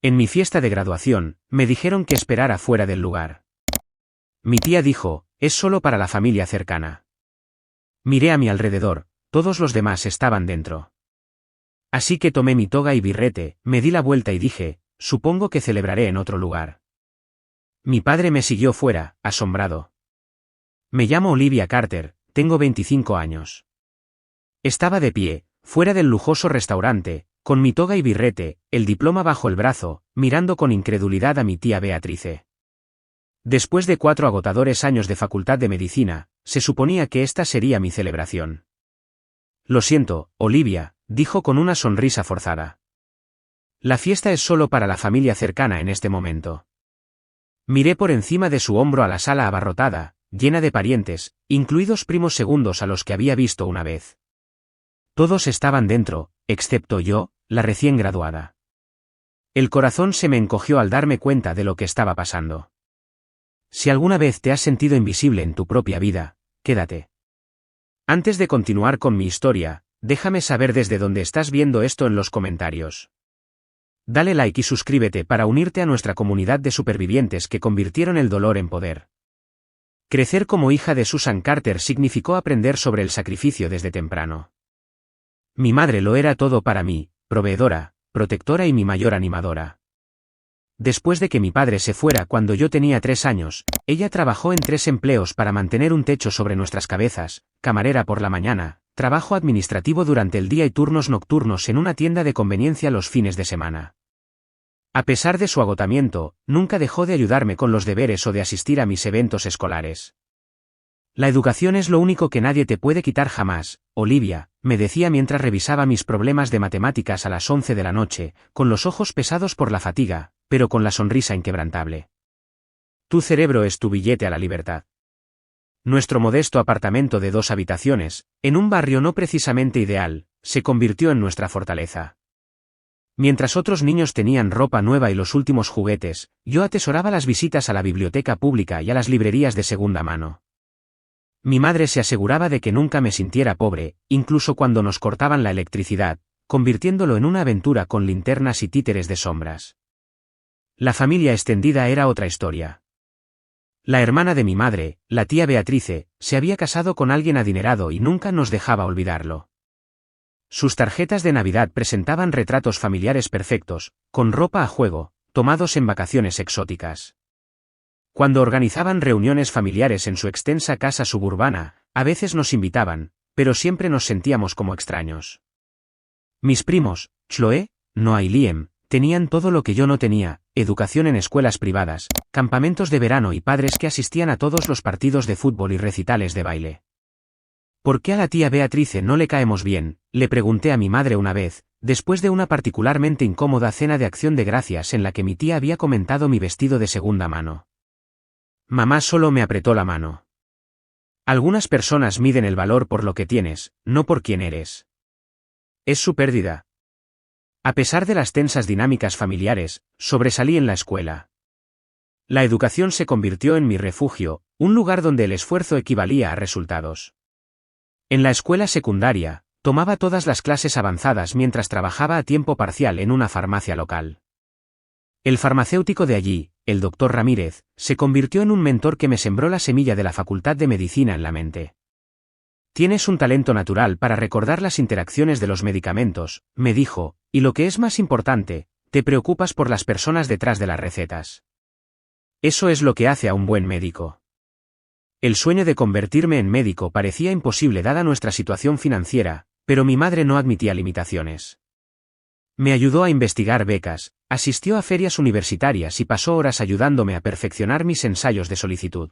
En mi fiesta de graduación, me dijeron que esperara fuera del lugar. Mi tía dijo, es solo para la familia cercana. Miré a mi alrededor, todos los demás estaban dentro. Así que tomé mi toga y birrete, me di la vuelta y dije, supongo que celebraré en otro lugar. Mi padre me siguió fuera, asombrado. Me llamo Olivia Carter, tengo 25 años. Estaba de pie, fuera del lujoso restaurante, con mi toga y birrete, el diploma bajo el brazo, mirando con incredulidad a mi tía Beatrice. Después de 4 agotadores años de facultad de medicina, se suponía que esta sería mi celebración. Lo siento, Olivia, dijo con una sonrisa forzada. La fiesta es solo para la familia cercana en este momento. Miré por encima de su hombro a la sala abarrotada, llena de parientes, incluidos primos segundos a los que había visto una vez. Todos estaban dentro, excepto yo, la recién graduada. El corazón se me encogió al darme cuenta de lo que estaba pasando. Si alguna vez te has sentido invisible en tu propia vida, quédate. Antes de continuar con mi historia, déjame saber desde dónde estás viendo esto en los comentarios. Dale like y suscríbete para unirte a nuestra comunidad de supervivientes que convirtieron el dolor en poder. Crecer como hija de Susan Carter significó aprender sobre el sacrificio desde temprano. Mi madre lo era todo para mí, proveedora, protectora y mi mayor animadora. Después de que mi padre se fuera cuando yo tenía 3 años, ella trabajó en 3 empleos para mantener un techo sobre nuestras cabezas, camarera por la mañana, trabajo administrativo durante el día y turnos nocturnos en una tienda de conveniencia los fines de semana. A pesar de su agotamiento, nunca dejó de ayudarme con los deberes o de asistir a mis eventos escolares. La educación es lo único que nadie te puede quitar jamás, Olivia, me decía mientras revisaba mis problemas de matemáticas a las 11 de la noche, con los ojos pesados por la fatiga, pero con la sonrisa inquebrantable. Tu cerebro es tu billete a la libertad. Nuestro modesto apartamento de 2 habitaciones, en un barrio no precisamente ideal, se convirtió en nuestra fortaleza. Mientras otros niños tenían ropa nueva y los últimos juguetes, yo atesoraba las visitas a la biblioteca pública y a las librerías de segunda mano. Mi madre se aseguraba de que nunca me sintiera pobre, incluso cuando nos cortaban la electricidad, convirtiéndolo en una aventura con linternas y títeres de sombras. La familia extendida era otra historia. La hermana de mi madre, la tía Beatrice, se había casado con alguien adinerado y nunca nos dejaba olvidarlo. Sus tarjetas de Navidad presentaban retratos familiares perfectos, con ropa a juego, tomados en vacaciones exóticas. Cuando organizaban reuniones familiares en su extensa casa suburbana, a veces nos invitaban, pero siempre nos sentíamos como extraños. Mis primos, Chloe, Noah y Liam, tenían todo lo que yo no tenía: educación en escuelas privadas, campamentos de verano y padres que asistían a todos los partidos de fútbol y recitales de baile. ¿Por qué a la tía Beatrice no le caemos bien?, le pregunté a mi madre una vez, después de una particularmente incómoda cena de Acción de Gracias en la que mi tía había comentado mi vestido de segunda mano. Mamá solo me apretó la mano. Algunas personas miden el valor por lo que tienes, no por quién eres. Es su pérdida. A pesar de las tensas dinámicas familiares, sobresalí en la escuela. La educación se convirtió en mi refugio, un lugar donde el esfuerzo equivalía a resultados. En la escuela secundaria, tomaba todas las clases avanzadas mientras trabajaba a tiempo parcial en una farmacia local. El farmacéutico de allí, el doctor Ramírez, se convirtió en un mentor que me sembró la semilla de la Facultad de Medicina en la mente. Tienes un talento natural para recordar las interacciones de los medicamentos, me dijo, y lo que es más importante, te preocupas por las personas detrás de las recetas. Eso es lo que hace a un buen médico. El sueño de convertirme en médico parecía imposible dada nuestra situación financiera, pero mi madre no admitía limitaciones. Me ayudó a investigar becas, asistió a ferias universitarias y pasó horas ayudándome a perfeccionar mis ensayos de solicitud.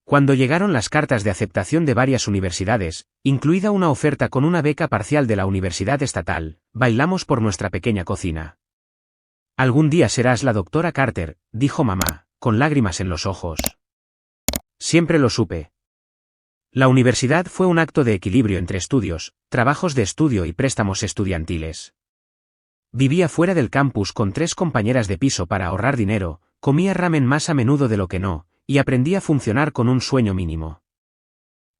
Cuando llegaron las cartas de aceptación de varias universidades, incluida una oferta con una beca parcial de la Universidad Estatal, bailamos por nuestra pequeña cocina. Algún día serás la doctora Carter, dijo mamá, con lágrimas en los ojos. Siempre lo supe. La universidad fue un acto de equilibrio entre estudios, trabajos de estudio y préstamos estudiantiles. Vivía fuera del campus con 3 compañeras de piso para ahorrar dinero, comía ramen más a menudo de lo que no, y aprendí a funcionar con un sueño mínimo.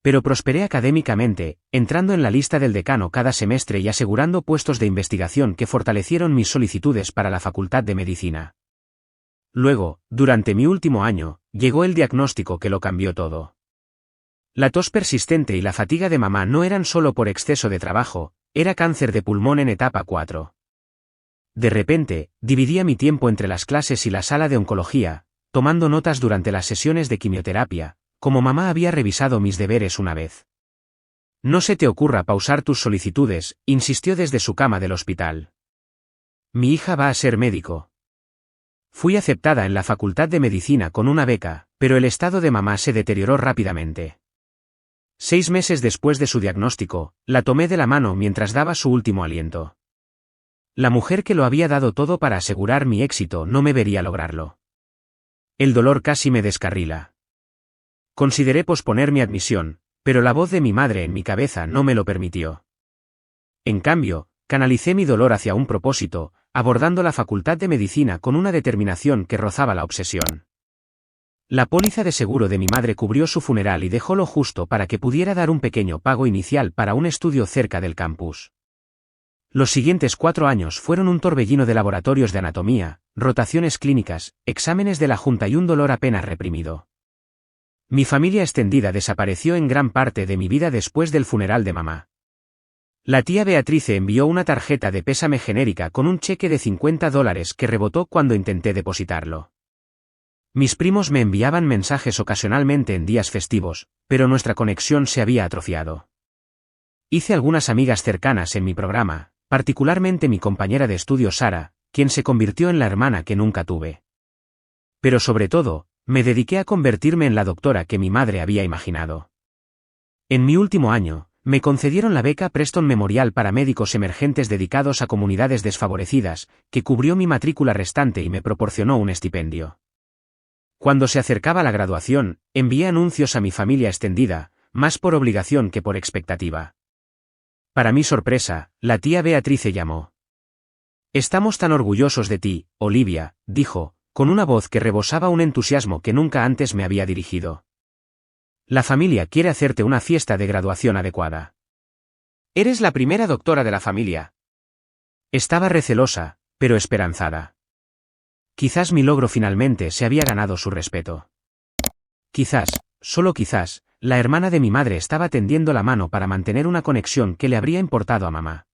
Pero prosperé académicamente, entrando en la lista del decano cada semestre y asegurando puestos de investigación que fortalecieron mis solicitudes para la Facultad de Medicina. Luego, durante mi último año, llegó el diagnóstico que lo cambió todo. La tos persistente y la fatiga de mamá no eran solo por exceso de trabajo, era cáncer de pulmón en etapa 4. De repente, dividía mi tiempo entre las clases y la sala de oncología, tomando notas durante las sesiones de quimioterapia, como mamá había revisado mis deberes una vez. No se te ocurra pausar tus solicitudes, insistió desde su cama del hospital. Mi hija va a ser médico. Fui aceptada en la Facultad de Medicina con una beca, pero el estado de mamá se deterioró rápidamente. 6 meses después de su diagnóstico, la tomé de la mano mientras daba su último aliento. La mujer que lo había dado todo para asegurar mi éxito no me vería lograrlo. El dolor casi me descarrila. Consideré posponer mi admisión, pero la voz de mi madre en mi cabeza no me lo permitió. En cambio, canalicé mi dolor hacia un propósito, abordando la Facultad de Medicina con una determinación que rozaba la obsesión. La póliza de seguro de mi madre cubrió su funeral y dejó lo justo para que pudiera dar un pequeño pago inicial para un estudio cerca del campus. Los siguientes 4 años fueron un torbellino de laboratorios de anatomía, rotaciones clínicas, exámenes de la junta y un dolor apenas reprimido. Mi familia extendida desapareció en gran parte de mi vida después del funeral de mamá. La tía Beatrice envió una tarjeta de pésame genérica con un cheque de $50 que rebotó cuando intenté depositarlo. Mis primos me enviaban mensajes ocasionalmente en días festivos, pero nuestra conexión se había atrofiado. Hice algunas amigas cercanas en mi programa, particularmente mi compañera de estudio Sara, quien se convirtió en la hermana que nunca tuve. Pero sobre todo, me dediqué a convertirme en la doctora que mi madre había imaginado. En mi último año, me concedieron la beca Preston Memorial para médicos emergentes dedicados a comunidades desfavorecidas, que cubrió mi matrícula restante y me proporcionó un estipendio. Cuando se acercaba la graduación, envié anuncios a mi familia extendida, más por obligación que por expectativa. Para mi sorpresa, la tía Beatrice llamó. «Estamos tan orgullosos de ti, Olivia», dijo, con una voz que rebosaba un entusiasmo que nunca antes me había dirigido. «La familia quiere hacerte una fiesta de graduación adecuada. Eres la primera doctora de la familia». Estaba recelosa, pero esperanzada. Quizás mi logro finalmente se había ganado su respeto. Quizás, solo quizás, la hermana de mi madre estaba tendiendo la mano para mantener una conexión que le habría importado a mamá.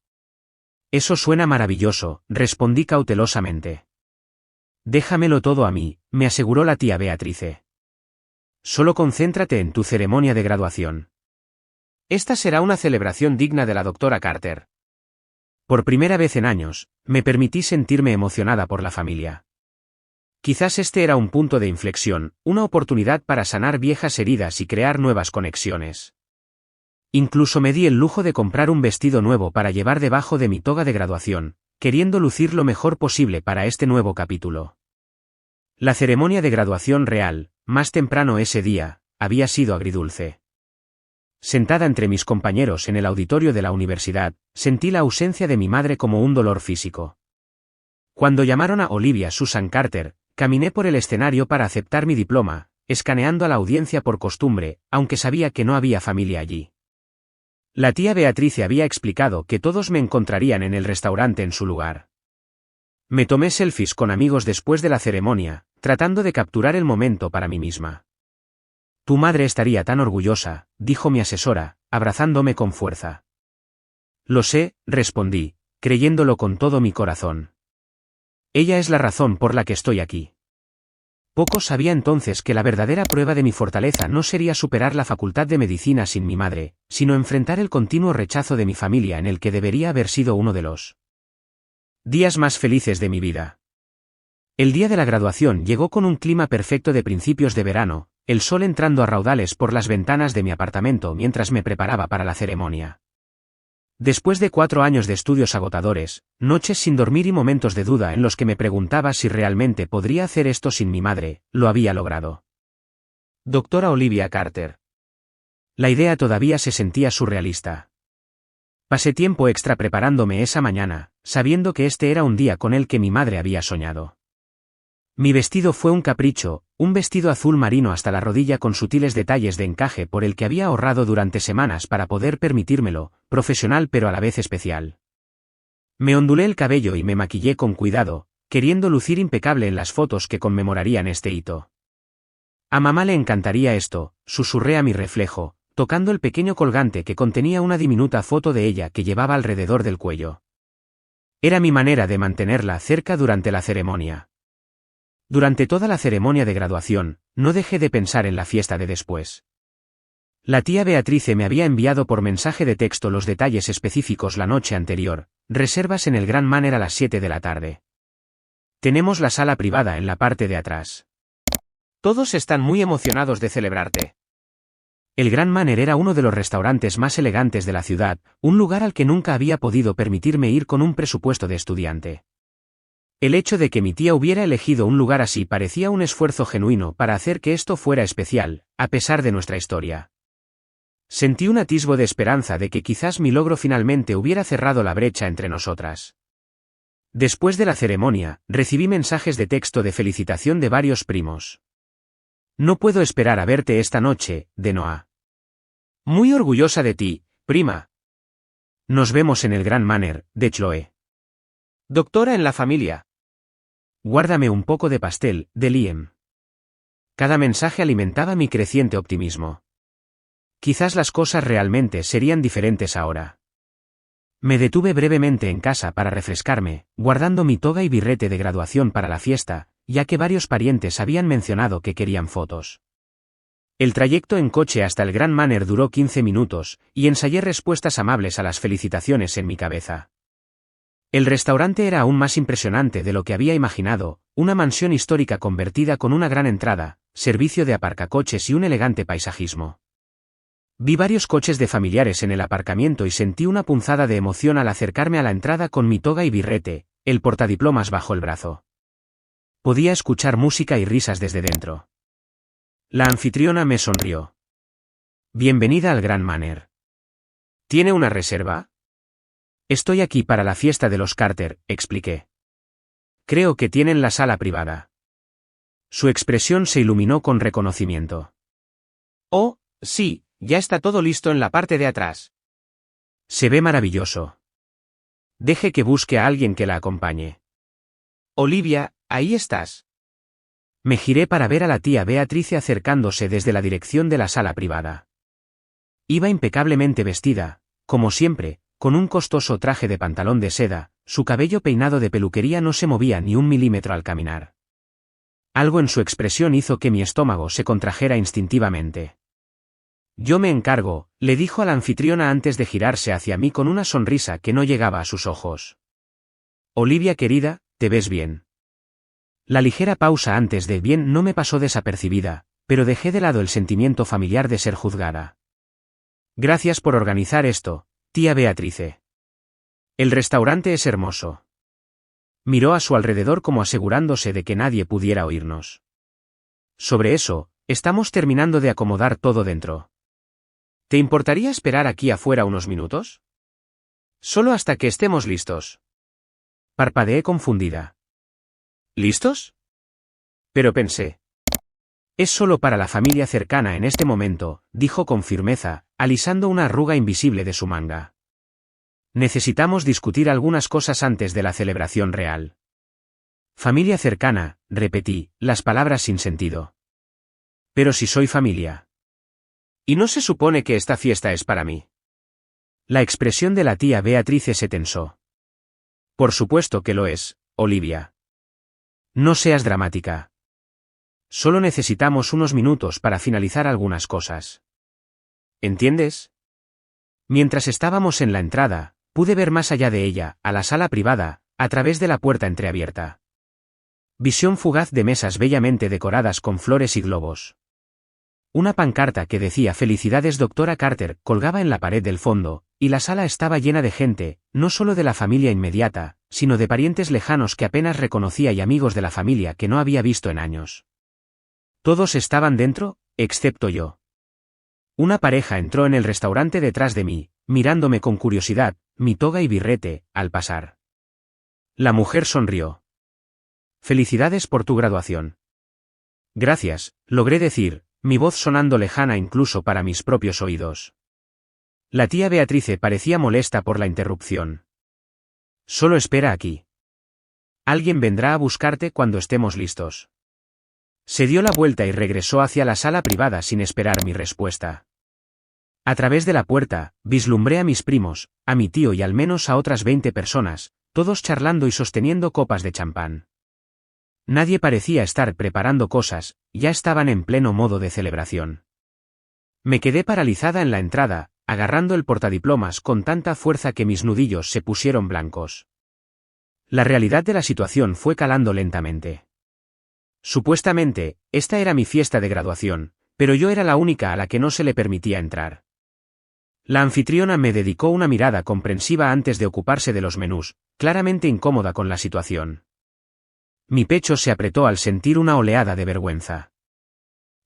«Eso suena maravilloso», respondí cautelosamente. «Déjamelo todo a mí», me aseguró la tía Beatrice. «Solo concéntrate en tu ceremonia de graduación. Esta será una celebración digna de la doctora Carter». Por primera vez en años, me permití sentirme emocionada por la familia. Quizás este era un punto de inflexión, una oportunidad para sanar viejas heridas y crear nuevas conexiones. Incluso me di el lujo de comprar un vestido nuevo para llevar debajo de mi toga de graduación, queriendo lucir lo mejor posible para este nuevo capítulo. La ceremonia de graduación real, más temprano ese día, había sido agridulce. Sentada entre mis compañeros en el auditorio de la universidad, sentí la ausencia de mi madre como un dolor físico. Cuando llamaron a Olivia Susan Carter, caminé por el escenario para aceptar mi diploma, escaneando a la audiencia por costumbre, aunque sabía que no había familia allí. La tía Beatrice había explicado que todos me encontrarían en el restaurante en su lugar. Me tomé selfies con amigos después de la ceremonia, tratando de capturar el momento para mí misma. «Tu madre estaría tan orgullosa», dijo mi asesora, abrazándome con fuerza. «Lo sé», respondí, creyéndolo con todo mi corazón. «Ella es la razón por la que estoy aquí». Poco sabía entonces que la verdadera prueba de mi fortaleza no sería superar la Facultad de Medicina sin mi madre, sino enfrentar el continuo rechazo de mi familia en el que debería haber sido uno de los días más felices de mi vida. El día de la graduación llegó con un clima perfecto de principios de verano, el sol entrando a raudales por las ventanas de mi apartamento mientras me preparaba para la ceremonia. Después de 4 años de estudios agotadores, noches sin dormir y momentos de duda en los que me preguntaba si realmente podría hacer esto sin mi madre, lo había logrado. Doctora Olivia Carter. La idea todavía se sentía surrealista. Pasé tiempo extra preparándome esa mañana, sabiendo que este era un día con el que mi madre había soñado. Mi vestido fue un capricho, un vestido azul marino hasta la rodilla con sutiles detalles de encaje por el que había ahorrado durante semanas para poder permitírmelo, profesional pero a la vez especial. Me ondulé el cabello y me maquillé con cuidado, queriendo lucir impecable en las fotos que conmemorarían este hito. A mamá le encantaría esto, susurré a mi reflejo, tocando el pequeño colgante que contenía una diminuta foto de ella que llevaba alrededor del cuello. Era mi manera de mantenerla cerca durante la ceremonia. Durante toda la ceremonia de graduación, no dejé de pensar en la fiesta de después. La tía Beatrice me había enviado por mensaje de texto los detalles específicos la noche anterior, reservas en el Grand Manor a las 7 de la tarde. Tenemos la sala privada en la parte de atrás. Todos están muy emocionados de celebrarte. El Grand Manor era uno de los restaurantes más elegantes de la ciudad, un lugar al que nunca había podido permitirme ir con un presupuesto de estudiante. El hecho de que mi tía hubiera elegido un lugar así parecía un esfuerzo genuino para hacer que esto fuera especial, a pesar de nuestra historia. Sentí un atisbo de esperanza de que quizás mi logro finalmente hubiera cerrado la brecha entre nosotras. Después de la ceremonia, recibí mensajes de texto de felicitación de varios primos. No puedo esperar a verte esta noche, de Noah. Muy orgullosa de ti, prima. Nos vemos en el Grand Manor, de Chloe. Doctora en la familia. Guárdame un poco de pastel, de Liam. Cada mensaje alimentaba mi creciente optimismo. Quizás las cosas realmente serían diferentes ahora. Me detuve brevemente en casa para refrescarme, guardando mi toga y birrete de graduación para la fiesta, ya que varios parientes habían mencionado que querían fotos. El trayecto en coche hasta el Grand Manor duró 15 minutos, y ensayé respuestas amables a las felicitaciones en mi cabeza. El restaurante era aún más impresionante de lo que había imaginado, una mansión histórica convertida con una gran entrada, servicio de aparcacoches y un elegante paisajismo. Vi varios coches de familiares en el aparcamiento y sentí una punzada de emoción al acercarme a la entrada con mi toga y birrete, el portadiplomas bajo el brazo. Podía escuchar música y risas desde dentro. La anfitriona me sonrió. Bienvenida al Grand Manor. ¿Tiene una reserva? Estoy aquí para la fiesta de los Carter, expliqué. Creo que tienen la sala privada. Su expresión se iluminó con reconocimiento. Oh, sí, ya está todo listo en la parte de atrás. Se ve maravilloso. Deje que busque a alguien que la acompañe. Olivia, ahí estás. Me giré para ver a la tía Beatrice acercándose desde la dirección de la sala privada. Iba impecablemente vestida, como siempre, con un costoso traje de pantalón de seda, su cabello peinado de peluquería no se movía ni un milímetro al caminar. Algo en su expresión hizo que mi estómago se contrajera instintivamente. Yo me encargo, le dijo a la anfitriona antes de girarse hacia mí con una sonrisa que no llegaba a sus ojos. Olivia querida, te ves bien. La ligera pausa antes de bien no me pasó desapercibida, pero dejé de lado el sentimiento familiar de ser juzgada. Gracias por organizar esto, tía Beatrice. El restaurante es hermoso. Miró a su alrededor como asegurándose de que nadie pudiera oírnos. Sobre eso, estamos terminando de acomodar todo dentro. ¿Te importaría esperar aquí afuera unos minutos? Solo hasta que estemos listos. Parpadeé confundida. ¿Listos? Pero pensé. Es solo para la familia cercana en este momento, dijo con firmeza, alisando una arruga invisible de su manga. Necesitamos discutir algunas cosas antes de la celebración real. Familia cercana, repetí, las palabras sin sentido. Pero si soy familia. ¿Y no se supone que esta fiesta es para mí? La expresión de la tía Beatrice se tensó. Por supuesto que lo es, Olivia. No seas dramática. Solo necesitamos unos minutos para finalizar algunas cosas. ¿Entiendes? Mientras estábamos en la entrada, pude ver más allá de ella, a la sala privada, a través de la puerta entreabierta. Visión fugaz de mesas bellamente decoradas con flores y globos. Una pancarta que decía «Felicidades doctora Carter» colgaba en la pared del fondo, y la sala estaba llena de gente, no solo de la familia inmediata, sino de parientes lejanos que apenas reconocía y amigos de la familia que no había visto en años. Todos estaban dentro, excepto yo. Una pareja entró en el restaurante detrás de mí, mirándome con curiosidad, mi toga y birrete, al pasar. La mujer sonrió. Felicidades por tu graduación. Gracias, logré decir, mi voz sonando lejana incluso para mis propios oídos. La tía Beatrice parecía molesta por la interrupción. Solo espera aquí. Alguien vendrá a buscarte cuando estemos listos. Se dio la vuelta y regresó hacia la sala privada sin esperar mi respuesta. A través de la puerta, vislumbré a mis primos, a mi tío y al menos a otras 20 personas, todos charlando y sosteniendo copas de champán. Nadie parecía estar preparando cosas, ya estaban en pleno modo de celebración. Me quedé paralizada en la entrada, agarrando el portadiplomas con tanta fuerza que mis nudillos se pusieron blancos. La realidad de la situación fue calando lentamente. Supuestamente, esta era mi fiesta de graduación, pero yo era la única a la que no se le permitía entrar. La anfitriona me dedicó una mirada comprensiva antes de ocuparse de los menús, claramente incómoda con la situación. Mi pecho se apretó al sentir una oleada de vergüenza.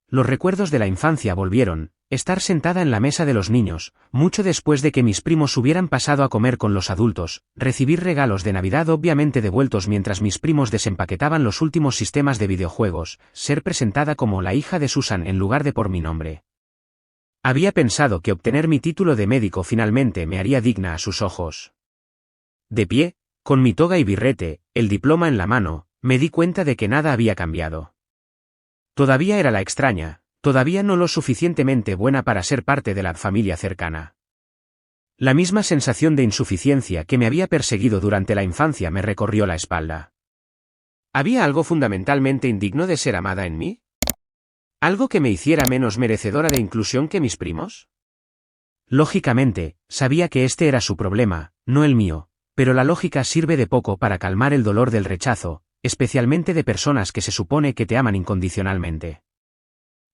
Los recuerdos de la infancia volvieron, estar sentada en la mesa de los niños, mucho después de que mis primos hubieran pasado a comer con los adultos, recibir regalos de Navidad obviamente devueltos mientras mis primos desempaquetaban los últimos sistemas de videojuegos, ser presentada como la hija de Susan en lugar de por mi nombre. Había pensado que obtener mi título de médico finalmente me haría digna a sus ojos. De pie, con mi toga y birrete, el diploma en la mano, me di cuenta de que nada había cambiado. Todavía era la extraña, todavía no lo suficientemente buena para ser parte de la familia cercana. La misma sensación de insuficiencia que me había perseguido durante la infancia me recorrió la espalda. ¿Había algo fundamentalmente indigno de ser amada en mí? ¿Algo que me hiciera menos merecedora de inclusión que mis primos? Lógicamente, sabía que este era su problema, no el mío, pero la lógica sirve de poco para calmar el dolor del rechazo, especialmente de personas que se supone que te aman incondicionalmente.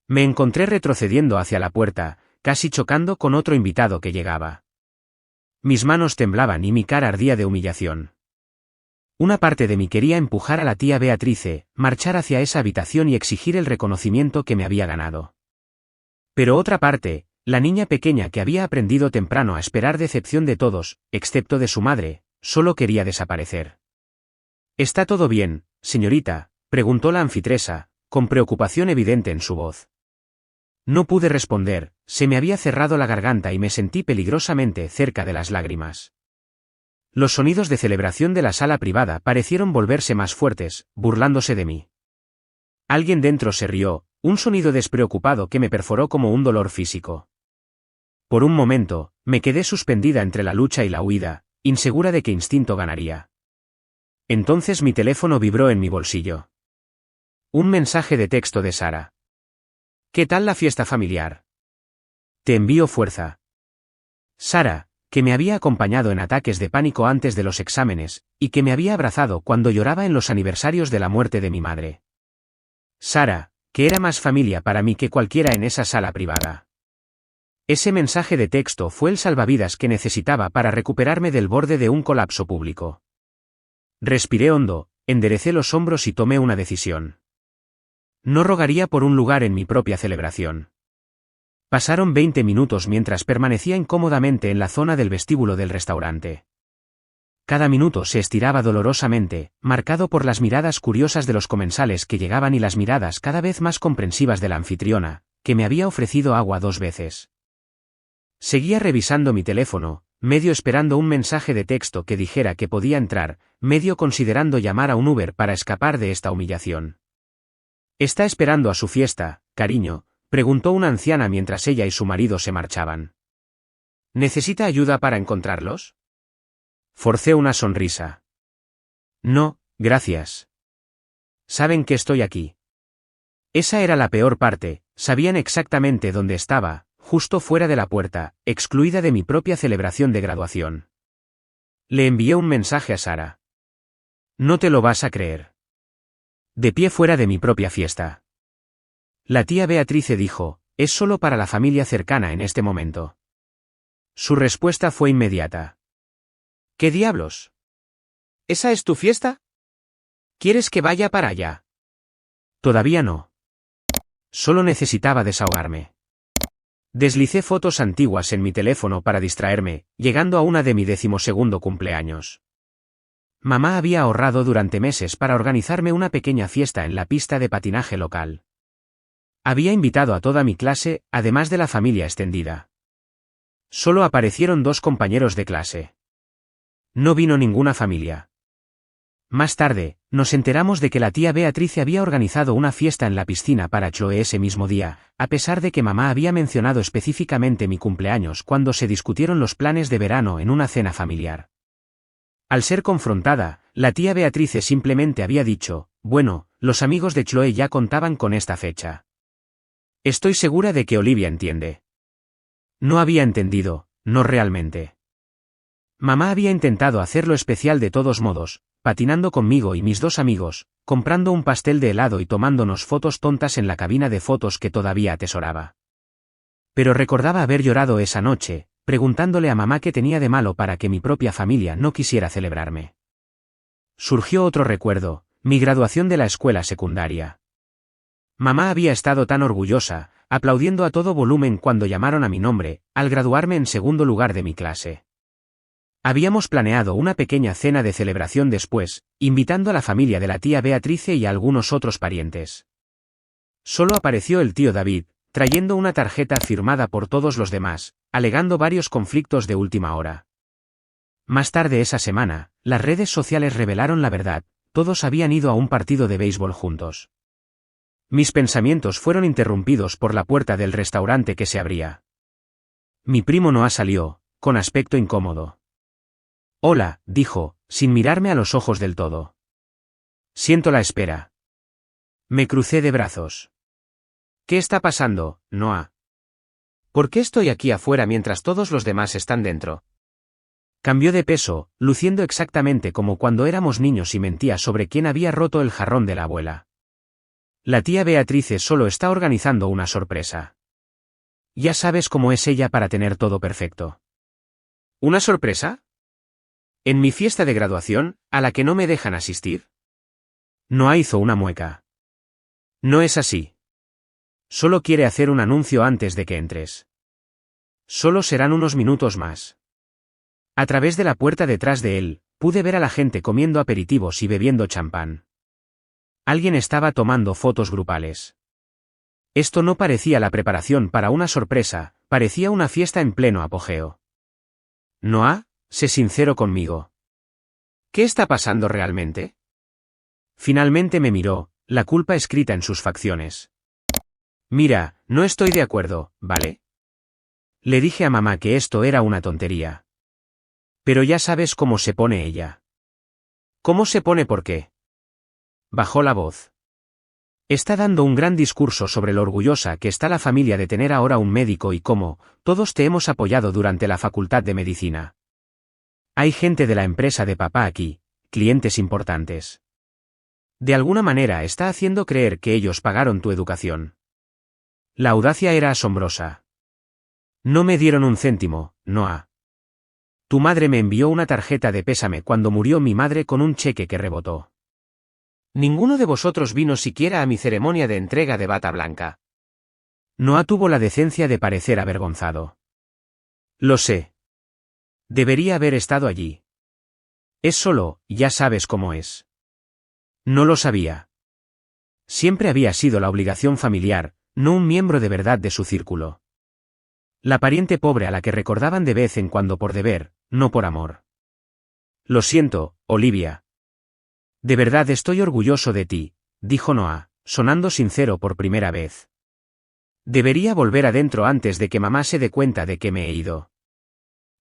Me encontré retrocediendo hacia la puerta, casi chocando con otro invitado que llegaba. Mis manos temblaban y mi cara ardía de humillación. Una parte de mí quería empujar a la tía Beatrice, marchar hacia esa habitación y exigir el reconocimiento que me había ganado. Pero otra parte, la niña pequeña que había aprendido temprano a esperar decepción de todos, excepto de su madre, solo quería desaparecer. ¿Está todo bien, señorita?, preguntó la anfitresa, con preocupación evidente en su voz. No pude responder, se me había cerrado la garganta y me sentí peligrosamente cerca de las lágrimas. Los sonidos de celebración de la sala privada parecieron volverse más fuertes, burlándose de mí. Alguien dentro se rió, un sonido despreocupado que me perforó como un dolor físico. Por un momento, me quedé suspendida entre la lucha y la huida, insegura de qué instinto ganaría. Entonces mi teléfono vibró en mi bolsillo. Un mensaje de texto de Sara. ¿Qué tal la fiesta familiar? Te envío fuerza. Sara, que me había acompañado en ataques de pánico antes de los exámenes, y que me había abrazado cuando lloraba en los aniversarios de la muerte de mi madre. Sara, que era más familia para mí que cualquiera en esa sala privada. Ese mensaje de texto fue el salvavidas que necesitaba para recuperarme del borde de un colapso público. Respiré hondo, enderecé los hombros y tomé una decisión. No rogaría por un lugar en mi propia celebración. Pasaron 20 minutos mientras permanecía incómodamente en la zona del vestíbulo del restaurante. Cada minuto se estiraba dolorosamente, marcado por las miradas curiosas de los comensales que llegaban y las miradas cada vez más comprensivas de la anfitriona, que me había ofrecido agua 2 veces. Seguía revisando mi teléfono, medio esperando un mensaje de texto que dijera que podía entrar, medio considerando llamar a un Uber para escapar de esta humillación. ¿Está esperando a su fiesta, cariño?, preguntó una anciana mientras ella y su marido se marchaban. ¿Necesita ayuda para encontrarlos? Forcé una sonrisa. No, gracias. Saben que estoy aquí. Esa era la peor parte, sabían exactamente dónde estaba, justo fuera de la puerta, excluida de mi propia celebración de graduación. Le envié un mensaje a Sara. No te lo vas a creer. De pie fuera de mi propia fiesta. La tía Beatrice dijo, es solo para la familia cercana en este momento. Su respuesta fue inmediata. ¿Qué diablos? ¿Esa es tu fiesta? ¿Quieres que vaya para allá? Todavía no. Solo necesitaba desahogarme. Deslicé fotos antiguas en mi teléfono para distraerme, llegando a una de mi 12º cumpleaños. Mamá había ahorrado durante meses para organizarme una pequeña fiesta en la pista de patinaje local. Había invitado a toda mi clase, además de la familia extendida. Solo aparecieron 2 compañeros de clase. No vino ninguna familia. Más tarde, nos enteramos de que la tía Beatrice había organizado una fiesta en la piscina para Chloe ese mismo día, a pesar de que mamá había mencionado específicamente mi cumpleaños cuando se discutieron los planes de verano en una cena familiar. Al ser confrontada, la tía Beatrice simplemente había dicho, bueno, los amigos de Chloe ya contaban con esta fecha. Estoy segura de que Olivia entiende. No había entendido, no realmente. Mamá había intentado hacerlo especial de todos modos, patinando conmigo y mis 2 amigos, comprando un pastel de helado y tomándonos fotos tontas en la cabina de fotos que todavía atesoraba. Pero recordaba haber llorado esa noche, preguntándole a mamá qué tenía de malo para que mi propia familia no quisiera celebrarme. Surgió otro recuerdo, mi graduación de la escuela secundaria. Mamá había estado tan orgullosa, aplaudiendo a todo volumen cuando llamaron a mi nombre, al graduarme en segundo lugar de mi clase. Habíamos planeado una pequeña cena de celebración después, invitando a la familia de la tía Beatrice y a algunos otros parientes. Solo apareció el tío David, trayendo una tarjeta firmada por todos los demás, alegando varios conflictos de última hora. Más tarde esa semana, las redes sociales revelaron la verdad, todos habían ido a un partido de béisbol juntos. Mis pensamientos fueron interrumpidos por la puerta del restaurante que se abría. Mi primo Noah salió, con aspecto incómodo. Hola, dijo, sin mirarme a los ojos del todo. Siento la espera. Me crucé de brazos. ¿Qué está pasando, Noah? ¿Por qué estoy aquí afuera mientras todos los demás están dentro? Cambió de peso, luciendo exactamente como cuando éramos niños y mentía sobre quién había roto el jarrón de la abuela. La tía Beatrice solo está organizando una sorpresa. Ya sabes cómo es ella para tener todo perfecto. ¿Una sorpresa? ¿En mi fiesta de graduación, a la que no me dejan asistir? Noah hizo una mueca. No es así. Solo quiere hacer un anuncio antes de que entres. Solo serán unos minutos más. A través de la puerta detrás de él, pude ver a la gente comiendo aperitivos y bebiendo champán. Alguien estaba tomando fotos grupales. Esto no parecía la preparación para una sorpresa, parecía una fiesta en pleno apogeo. Noah, sé sincero conmigo. ¿Qué está pasando realmente? Finalmente me miró, la culpa escrita en sus facciones. Mira, no estoy de acuerdo, ¿vale? Le dije a mamá que esto era una tontería. Pero ya sabes cómo se pone ella. ¿Cómo se pone por qué? Bajó la voz. Está dando un gran discurso sobre lo orgullosa que está la familia de tener ahora un médico y cómo, todos te hemos apoyado durante la facultad de medicina. Hay gente de la empresa de papá aquí, clientes importantes. De alguna manera está haciendo creer que ellos pagaron tu educación. La audacia era asombrosa. No me dieron un céntimo, Noah. Tu madre me envió una tarjeta de pésame cuando murió mi madre con un cheque que rebotó. Ninguno de vosotros vino siquiera a mi ceremonia de entrega de bata blanca. Noah tuvo la decencia de parecer avergonzado. Lo sé. Debería haber estado allí. Es solo, ya sabes cómo es. No lo sabía. Siempre había sido la obligación familiar, no un miembro de verdad de su círculo. La pariente pobre a la que recordaban de vez en cuando por deber, no por amor. Lo siento, Olivia. De verdad estoy orgulloso de ti, dijo Noah, sonando sincero por primera vez. Debería volver adentro antes de que mamá se dé cuenta de que me he ido.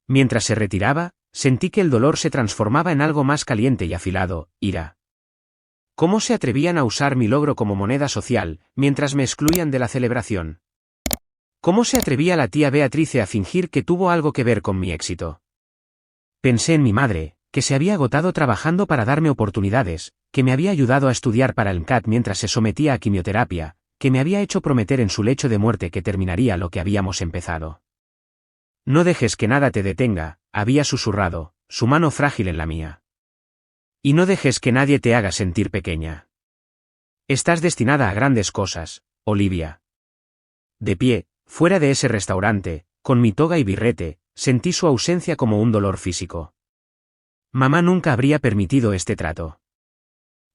Mientras se retiraba, sentí que el dolor se transformaba en algo más caliente y afilado, ira. ¿Cómo se atrevían a usar mi logro como moneda social, mientras me excluían de la celebración? ¿Cómo se atrevía la tía Beatrice a fingir que tuvo algo que ver con mi éxito? Pensé en mi madre, que se había agotado trabajando para darme oportunidades, que me había ayudado a estudiar para el MCAT mientras se sometía a quimioterapia, que me había hecho prometer en su lecho de muerte que terminaría lo que habíamos empezado. No dejes que nada te detenga, había susurrado, su mano frágil en la mía. Y no dejes que nadie te haga sentir pequeña. Estás destinada a grandes cosas, Olivia. De pie, fuera de ese restaurante, con mi toga y birrete, sentí su ausencia como un dolor físico. Mamá nunca habría permitido este trato.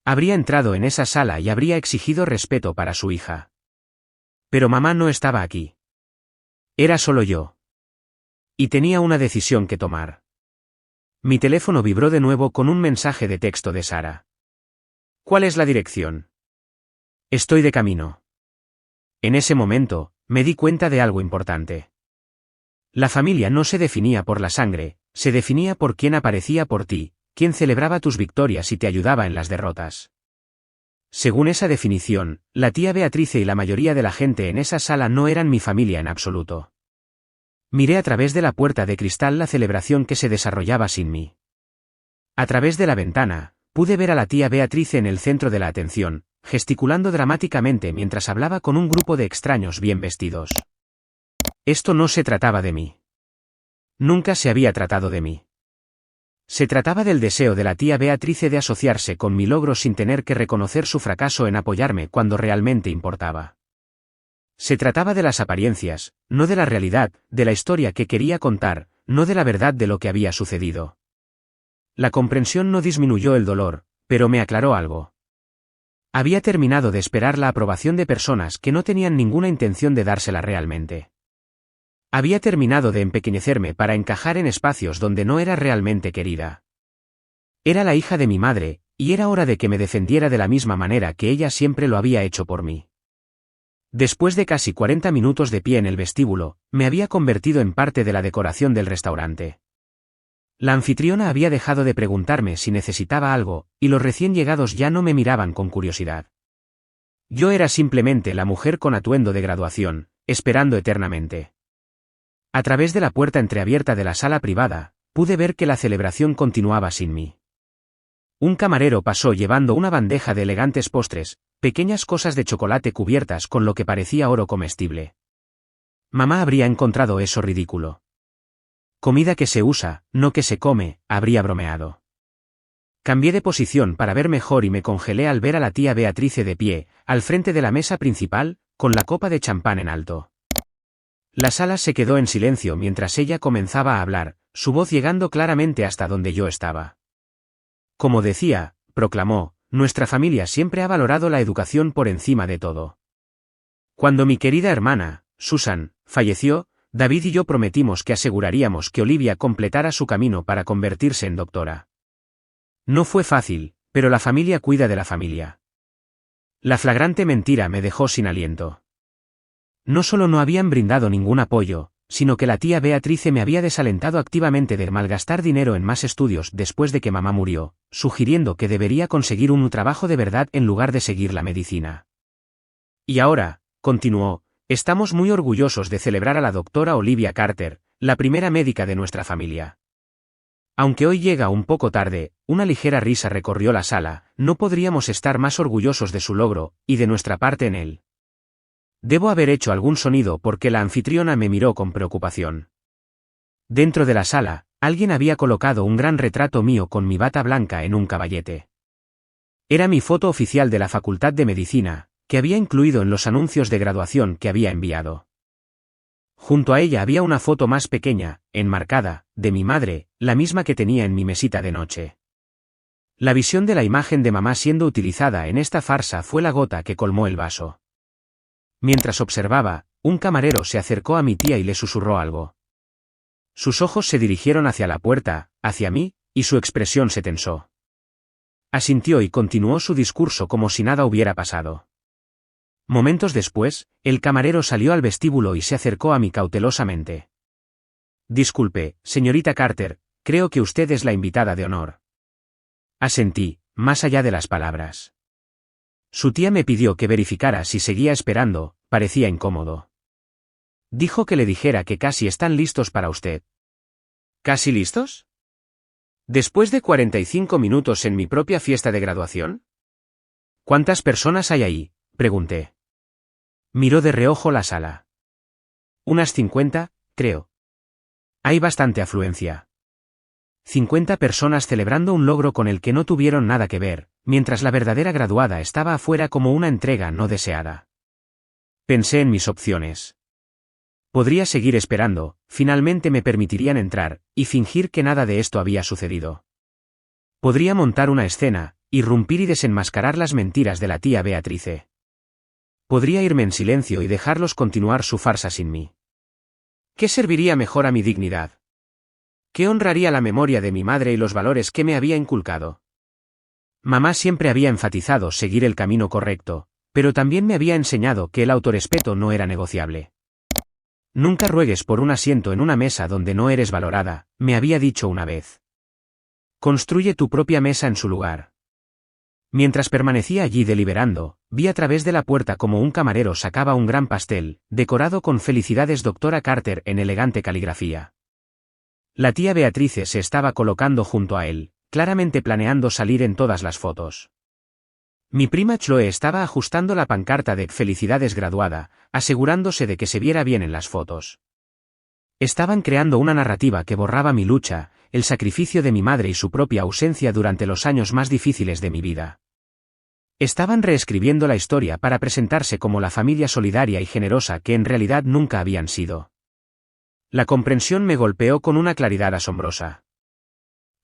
Habría entrado en esa sala y habría exigido respeto para su hija. Pero mamá no estaba aquí. Era solo yo. Y tenía una decisión que tomar. Mi teléfono vibró de nuevo con un mensaje de texto de Sara. ¿Cuál es la dirección? Estoy de camino. En ese momento, me di cuenta de algo importante. La familia no se definía por la sangre, se definía por quién aparecía por ti, quién celebraba tus victorias y te ayudaba en las derrotas. Según esa definición, la tía Beatrice y la mayoría de la gente en esa sala no eran mi familia en absoluto. Miré a través de la puerta de cristal la celebración que se desarrollaba sin mí. A través de la ventana, pude ver a la tía Beatrice en el centro de la atención, gesticulando dramáticamente mientras hablaba con un grupo de extraños bien vestidos. Esto no se trataba de mí. Nunca se había tratado de mí. Se trataba del deseo de la tía Beatrice de asociarse con mi logro sin tener que reconocer su fracaso en apoyarme cuando realmente importaba. Se trataba de las apariencias, no de la realidad, de la historia que quería contar, no de la verdad de lo que había sucedido. La comprensión no disminuyó el dolor, pero me aclaró algo. Había terminado de esperar la aprobación de personas que no tenían ninguna intención de dársela realmente. Había terminado de empequeñecerme para encajar en espacios donde no era realmente querida. Era la hija de mi madre, y era hora de que me defendiera de la misma manera que ella siempre lo había hecho por mí. Después de casi 40 minutos de pie en el vestíbulo, me había convertido en parte de la decoración del restaurante. La anfitriona había dejado de preguntarme si necesitaba algo, y los recién llegados ya no me miraban con curiosidad. Yo era simplemente la mujer con atuendo de graduación, esperando eternamente. A través de la puerta entreabierta de la sala privada, pude ver que la celebración continuaba sin mí. Un camarero pasó llevando una bandeja de elegantes postres, pequeñas cosas de chocolate cubiertas con lo que parecía oro comestible. Mamá habría encontrado eso ridículo. Comida que se usa, no que se come, habría bromeado. Cambié de posición para ver mejor y me congelé al ver a la tía Beatrice de pie, al frente de la mesa principal, con la copa de champán en alto. La sala se quedó en silencio mientras ella comenzaba a hablar, su voz llegando claramente hasta donde yo estaba. Como decía, proclamó, nuestra familia siempre ha valorado la educación por encima de todo. Cuando mi querida hermana, Susan, falleció, David y yo prometimos que aseguraríamos que Olivia completara su camino para convertirse en doctora. No fue fácil, pero la familia cuida de la familia. La flagrante mentira me dejó sin aliento. No solo no habían brindado ningún apoyo, sino que la tía Beatrice me había desalentado activamente de malgastar dinero en más estudios después de que mamá murió, sugiriendo que debería conseguir un trabajo de verdad en lugar de seguir la medicina. Y ahora, continuó, estamos muy orgullosos de celebrar a la doctora Olivia Carter, la primera médica de nuestra familia. Aunque hoy llega un poco tarde, una ligera risa recorrió la sala, no podríamos estar más orgullosos de su logro, y de nuestra parte en él. Debo haber hecho algún sonido porque la anfitriona me miró con preocupación. Dentro de la sala, alguien había colocado un gran retrato mío con mi bata blanca en un caballete. Era mi foto oficial de la Facultad de Medicina, que había incluido en los anuncios de graduación que había enviado. Junto a ella había una foto más pequeña, enmarcada, de mi madre, la misma que tenía en mi mesita de noche. La visión de la imagen de mamá siendo utilizada en esta farsa fue la gota que colmó el vaso. Mientras observaba, un camarero se acercó a mi tía y le susurró algo. Sus ojos se dirigieron hacia la puerta, hacia mí, y su expresión se tensó. Asintió y continuó su discurso como si nada hubiera pasado. Momentos después, el camarero salió al vestíbulo y se acercó a mí cautelosamente. Disculpe, señorita Carter, creo que usted es la invitada de honor. Asentí, más allá de las palabras. Su tía me pidió que verificara si seguía esperando, parecía incómodo. Dijo que le dijera que casi están listos para usted. ¿Casi listos? ¿Después de 45 minutos en mi propia fiesta de graduación? ¿Cuántas personas hay ahí?, pregunté. Miró de reojo la sala. Unas 50, creo. Hay bastante afluencia. 50 personas celebrando un logro con el que no tuvieron nada que ver, mientras la verdadera graduada estaba afuera como una entrega no deseada. Pensé en mis opciones. Podría seguir esperando, finalmente me permitirían entrar, y fingir que nada de esto había sucedido. Podría montar una escena, irrumpir y desenmascarar las mentiras de la tía Beatrice. Podría irme en silencio y dejarlos continuar su farsa sin mí. ¿Qué serviría mejor a mi dignidad? ¿Qué honraría la memoria de mi madre y los valores que me había inculcado? Mamá siempre había enfatizado seguir el camino correcto, pero también me había enseñado que el autorrespeto no era negociable. Nunca ruegues por un asiento en una mesa donde no eres valorada, me había dicho una vez. Construye tu propia mesa en su lugar. Mientras permanecía allí deliberando, vi a través de la puerta como un camarero sacaba un gran pastel, decorado con "Felicidades Doctora Carter" en elegante caligrafía. La tía Beatrice se estaba colocando junto a él, claramente planeando salir en todas las fotos. Mi prima Chloe estaba ajustando la pancarta de "Felicidades graduada", asegurándose de que se viera bien en las fotos. Estaban creando una narrativa que borraba mi lucha, el sacrificio de mi madre y su propia ausencia durante los años más difíciles de mi vida. Estaban reescribiendo la historia para presentarse como la familia solidaria y generosa que en realidad nunca habían sido. La comprensión me golpeó con una claridad asombrosa.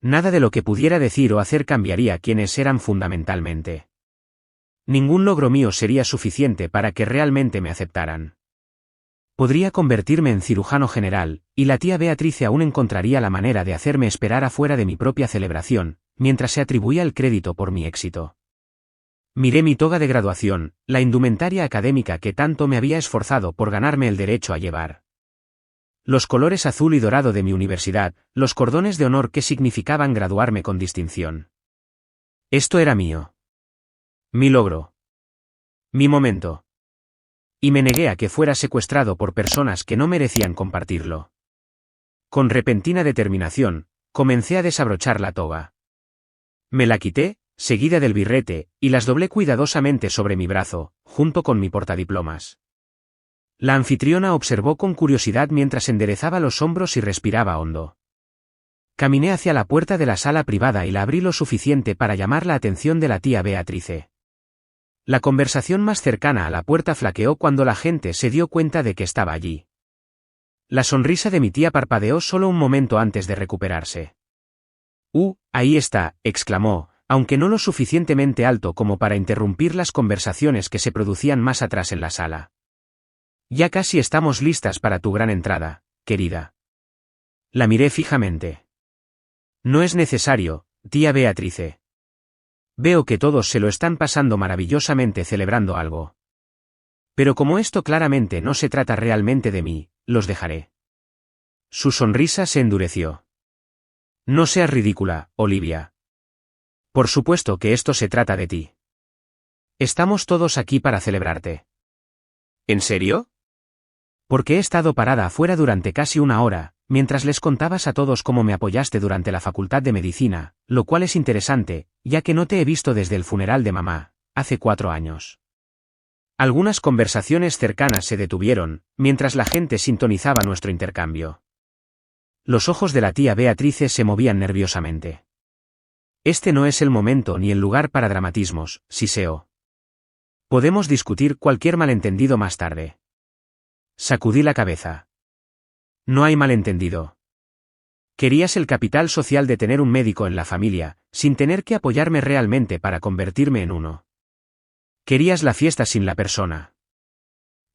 Nada de lo que pudiera decir o hacer cambiaría quienes eran fundamentalmente. Ningún logro mío sería suficiente para que realmente me aceptaran. Podría convertirme en cirujano general, y la tía Beatrice aún encontraría la manera de hacerme esperar afuera de mi propia celebración, mientras se atribuía el crédito por mi éxito. Miré mi toga de graduación, la indumentaria académica que tanto me había esforzado por ganarme el derecho a llevar. Los colores azul y dorado de mi universidad, los cordones de honor que significaban graduarme con distinción. Esto era mío. Mi logro. Mi momento. Y me negué a que fuera secuestrado por personas que no merecían compartirlo. Con repentina determinación, comencé a desabrochar la toga. Me la quité, seguida del birrete, y las doblé cuidadosamente sobre mi brazo, junto con mi portadiplomas. La anfitriona observó con curiosidad mientras enderezaba los hombros y respiraba hondo. Caminé hacia la puerta de la sala privada y la abrí lo suficiente para llamar la atención de la tía Beatrice. La conversación más cercana a la puerta flaqueó cuando la gente se dio cuenta de que estaba allí. La sonrisa de mi tía parpadeó solo un momento antes de recuperarse. Ahí está", exclamó, aunque no lo suficientemente alto como para interrumpir las conversaciones que se producían más atrás en la sala. «Ya casi estamos listas para tu gran entrada, querida». La miré fijamente. «No es necesario, tía Beatrice. Veo que todos se lo están pasando maravillosamente celebrando algo. Pero como esto claramente no se trata realmente de mí, los dejaré». Su sonrisa se endureció. «No seas ridícula, Olivia. Por supuesto que esto se trata de ti. Estamos todos aquí para celebrarte». «¿En serio?». «Porque he estado parada afuera durante casi una hora, mientras les contabas a todos cómo me apoyaste durante la facultad de medicina, lo cual es interesante, ya que no te he visto desde el funeral de mamá, hace 4 años». Algunas conversaciones cercanas se detuvieron, mientras la gente sintonizaba nuestro intercambio. Los ojos de la tía Beatrice se movían nerviosamente. «Este no es el momento ni el lugar para dramatismos, siseó. Podemos discutir cualquier malentendido más tarde». Sacudí la cabeza. «No hay malentendido. Querías el capital social de tener un médico en la familia, sin tener que apoyarme realmente para convertirme en uno. Querías la fiesta sin la persona».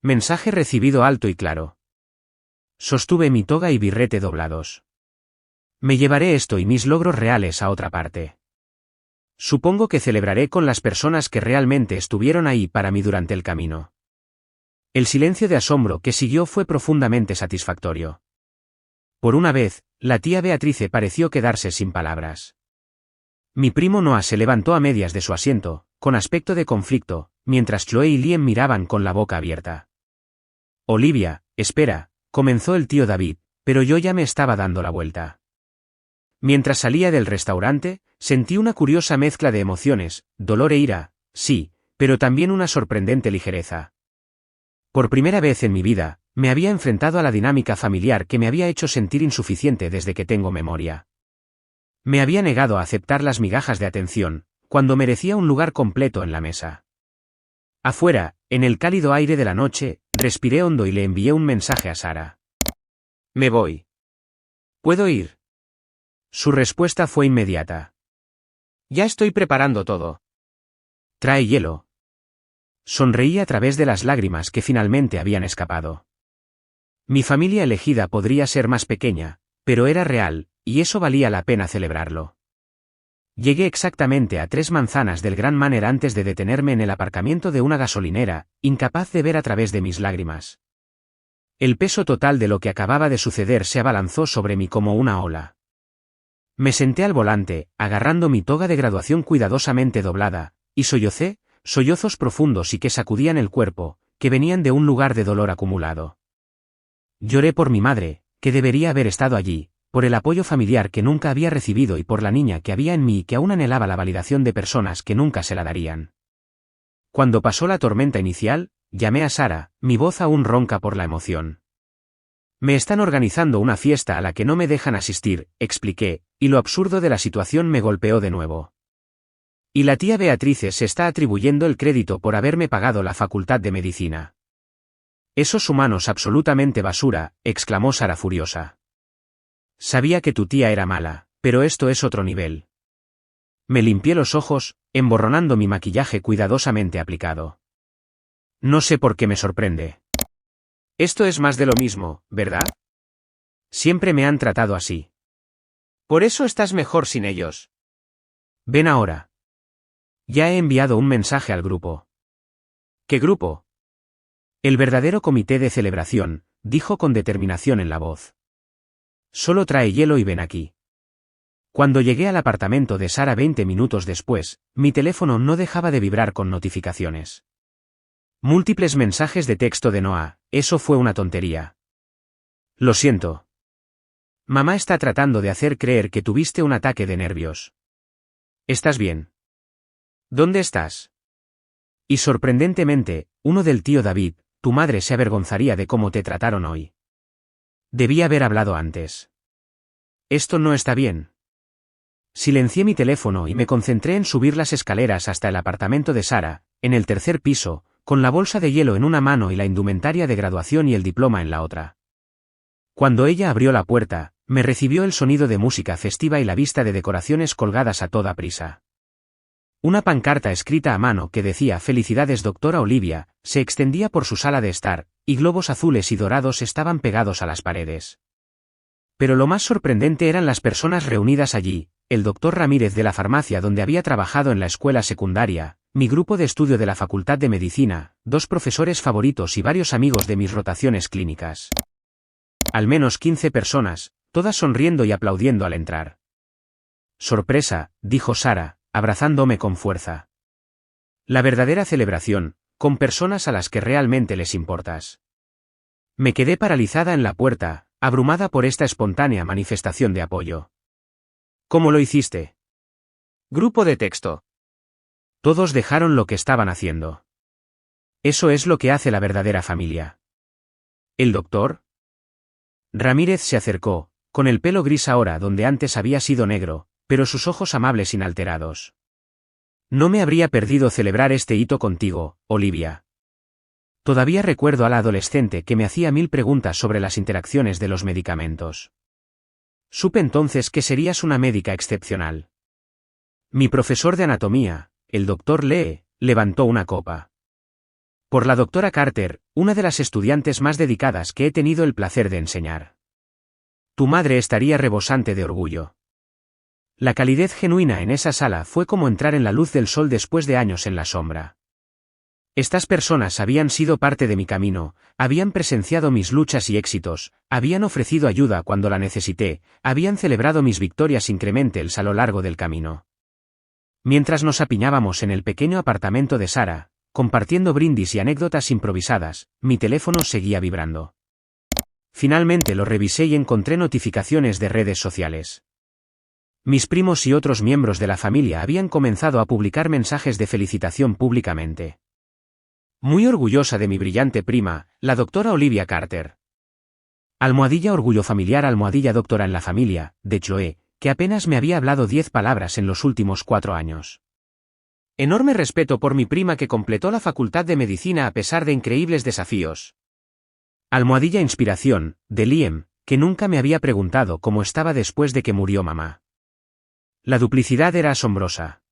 Mensaje recibido alto y claro. Sostuve mi toga y birrete doblados. «Me llevaré esto y mis logros reales a otra parte. Supongo que celebraré con las personas que realmente estuvieron ahí para mí durante el camino». El silencio de asombro que siguió fue profundamente satisfactorio. Por una vez, la tía Beatrice pareció quedarse sin palabras. Mi primo Noah se levantó a medias de su asiento, con aspecto de conflicto, mientras Chloe y Liam miraban con la boca abierta. «Olivia, espera», comenzó el tío David, pero yo ya me estaba dando la vuelta. Mientras salía del restaurante, sentí una curiosa mezcla de emociones, dolor e ira, sí, pero también una sorprendente ligereza. Por primera vez en mi vida, me había enfrentado a la dinámica familiar que me había hecho sentir insuficiente desde que tengo memoria. Me había negado a aceptar las migajas de atención, cuando merecía un lugar completo en la mesa. Afuera, en el cálido aire de la noche, respiré hondo y le envié un mensaje a Sara. «Me voy. ¿Puedo ir?». Su respuesta fue inmediata. Ya estoy preparando todo. Trae hielo. Sonreí a través de las lágrimas que finalmente habían escapado. Mi familia elegida podría ser más pequeña, pero era real, y eso valía la pena celebrarlo. Llegué exactamente a 3 manzanas del Gran Manor antes de detenerme en el aparcamiento de una gasolinera, incapaz de ver a través de mis lágrimas. El peso total de lo que acababa de suceder se abalanzó sobre mí como una ola. Me senté al volante, agarrando mi toga de graduación cuidadosamente doblada, y sollocé, sollozos profundos y que sacudían el cuerpo, que venían de un lugar de dolor acumulado. Lloré por mi madre, que debería haber estado allí, por el apoyo familiar que nunca había recibido y por la niña que había en mí y que aún anhelaba la validación de personas que nunca se la darían. Cuando pasó la tormenta inicial, llamé a Sara, mi voz aún ronca por la emoción. Me están organizando una fiesta a la que no me dejan asistir, expliqué, y lo absurdo de la situación me golpeó de nuevo. Y la tía Beatrice se está atribuyendo el crédito por haberme pagado la facultad de medicina. Esos humanos absolutamente basura, exclamó Sara furiosa. Sabía que tu tía era mala, pero esto es otro nivel. Me limpié los ojos, emborronando mi maquillaje cuidadosamente aplicado. No sé por qué me sorprende. Esto es más de lo mismo, ¿verdad? Siempre me han tratado así. Por eso estás mejor sin ellos. Ven ahora. Ya he enviado un mensaje al grupo. ¿Qué grupo? El verdadero comité de celebración, dijo con determinación en la voz. Solo trae hielo y ven aquí. Cuando llegué al apartamento de Sara 20 minutos después, mi teléfono no dejaba de vibrar con notificaciones. Múltiples mensajes de texto de Noah, eso fue una tontería. Lo siento. Mamá está tratando de hacer creer que tuviste un ataque de nervios. ¿Estás bien? ¿Dónde estás? Y sorprendentemente, uno del tío David, tu madre se avergonzaría de cómo te trataron hoy. Debí haber hablado antes. Esto no está bien. Silencié mi teléfono y me concentré en subir las escaleras hasta el apartamento de Sara, en el 3er piso, con la bolsa de hielo en una mano y la indumentaria de graduación y el diploma en la otra. Cuando ella abrió la puerta, me recibió el sonido de música festiva y la vista de decoraciones colgadas a toda prisa. Una pancarta escrita a mano que decía «Felicidades doctora Olivia», se extendía por su sala de estar, y globos azules y dorados estaban pegados a las paredes. Pero lo más sorprendente eran las personas reunidas allí, el doctor Ramírez de la farmacia donde había trabajado en la escuela secundaria, mi grupo de estudio de la Facultad de Medicina, 2 profesores favoritos y varios amigos de mis rotaciones clínicas. Al menos 15 personas, todas sonriendo y aplaudiendo al entrar. Sorpresa, dijo Sara, abrazándome con fuerza. La verdadera celebración, con personas a las que realmente les importas. Me quedé paralizada en la puerta, abrumada por esta espontánea manifestación de apoyo. ¿Cómo lo hiciste? Grupo de texto. Todos dejaron lo que estaban haciendo. Eso es lo que hace la verdadera familia. ¿El doctor? Ramírez se acercó, con el pelo gris ahora donde antes había sido negro, pero sus ojos amables inalterados. No me habría perdido celebrar este hito contigo, Olivia. Todavía recuerdo a la adolescente que me hacía 1000 preguntas sobre las interacciones de los medicamentos. Supe entonces que serías una médica excepcional. Mi profesor de anatomía, el doctor Lee, levantó una copa. Por la doctora Carter, una de las estudiantes más dedicadas que he tenido el placer de enseñar. Tu madre estaría rebosante de orgullo. La calidez genuina en esa sala fue como entrar en la luz del sol después de años en la sombra. Estas personas habían sido parte de mi camino, habían presenciado mis luchas y éxitos, habían ofrecido ayuda cuando la necesité, habían celebrado mis victorias incrementales a lo largo del camino. Mientras nos apiñábamos en el pequeño apartamento de Sara, compartiendo brindis y anécdotas improvisadas, mi teléfono seguía vibrando. Finalmente lo revisé y encontré notificaciones de redes sociales. Mis primos y otros miembros de la familia habían comenzado a publicar mensajes de felicitación públicamente. Muy orgullosa de mi brillante prima, la doctora Olivia Carter. Almohadilla orgullo familiar almohadilla doctora en la familia, de Chloe, que apenas me había hablado 10 palabras en los últimos 4 años. Enorme respeto por mi prima que completó la facultad de medicina a pesar de increíbles desafíos. Almohadilla inspiración, de Liam, que nunca me había preguntado cómo estaba después de que murió mamá. La duplicidad era asombrosa.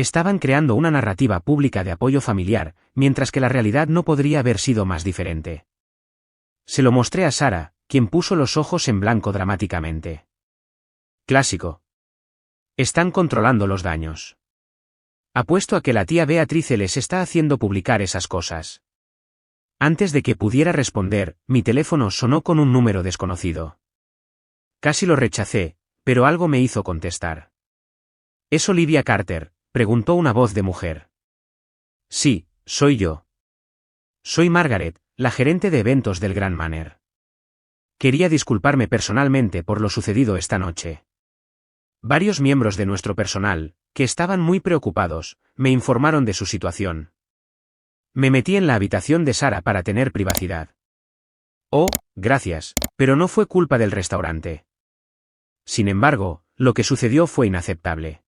Estaban creando una narrativa pública de apoyo familiar, mientras que la realidad no podría haber sido más diferente. Se lo mostré a Sara, quien puso los ojos en blanco dramáticamente. Clásico. Están controlando los daños. Apuesto a que la tía Beatrice les está haciendo publicar esas cosas. Antes de que pudiera responder, mi teléfono sonó con un número desconocido. Casi lo rechacé, pero algo me hizo contestar. ¿Es Olivia Carter?, preguntó una voz de mujer. Sí, soy yo. Soy Margaret, la gerente de eventos del Grand Manor. Quería disculparme personalmente por lo sucedido esta noche. Varios miembros de nuestro personal, que estaban muy preocupados, me informaron de su situación. Me metí en la habitación de Sara para tener privacidad. Oh, gracias, pero no fue culpa del restaurante. Sin embargo, lo que sucedió fue inaceptable.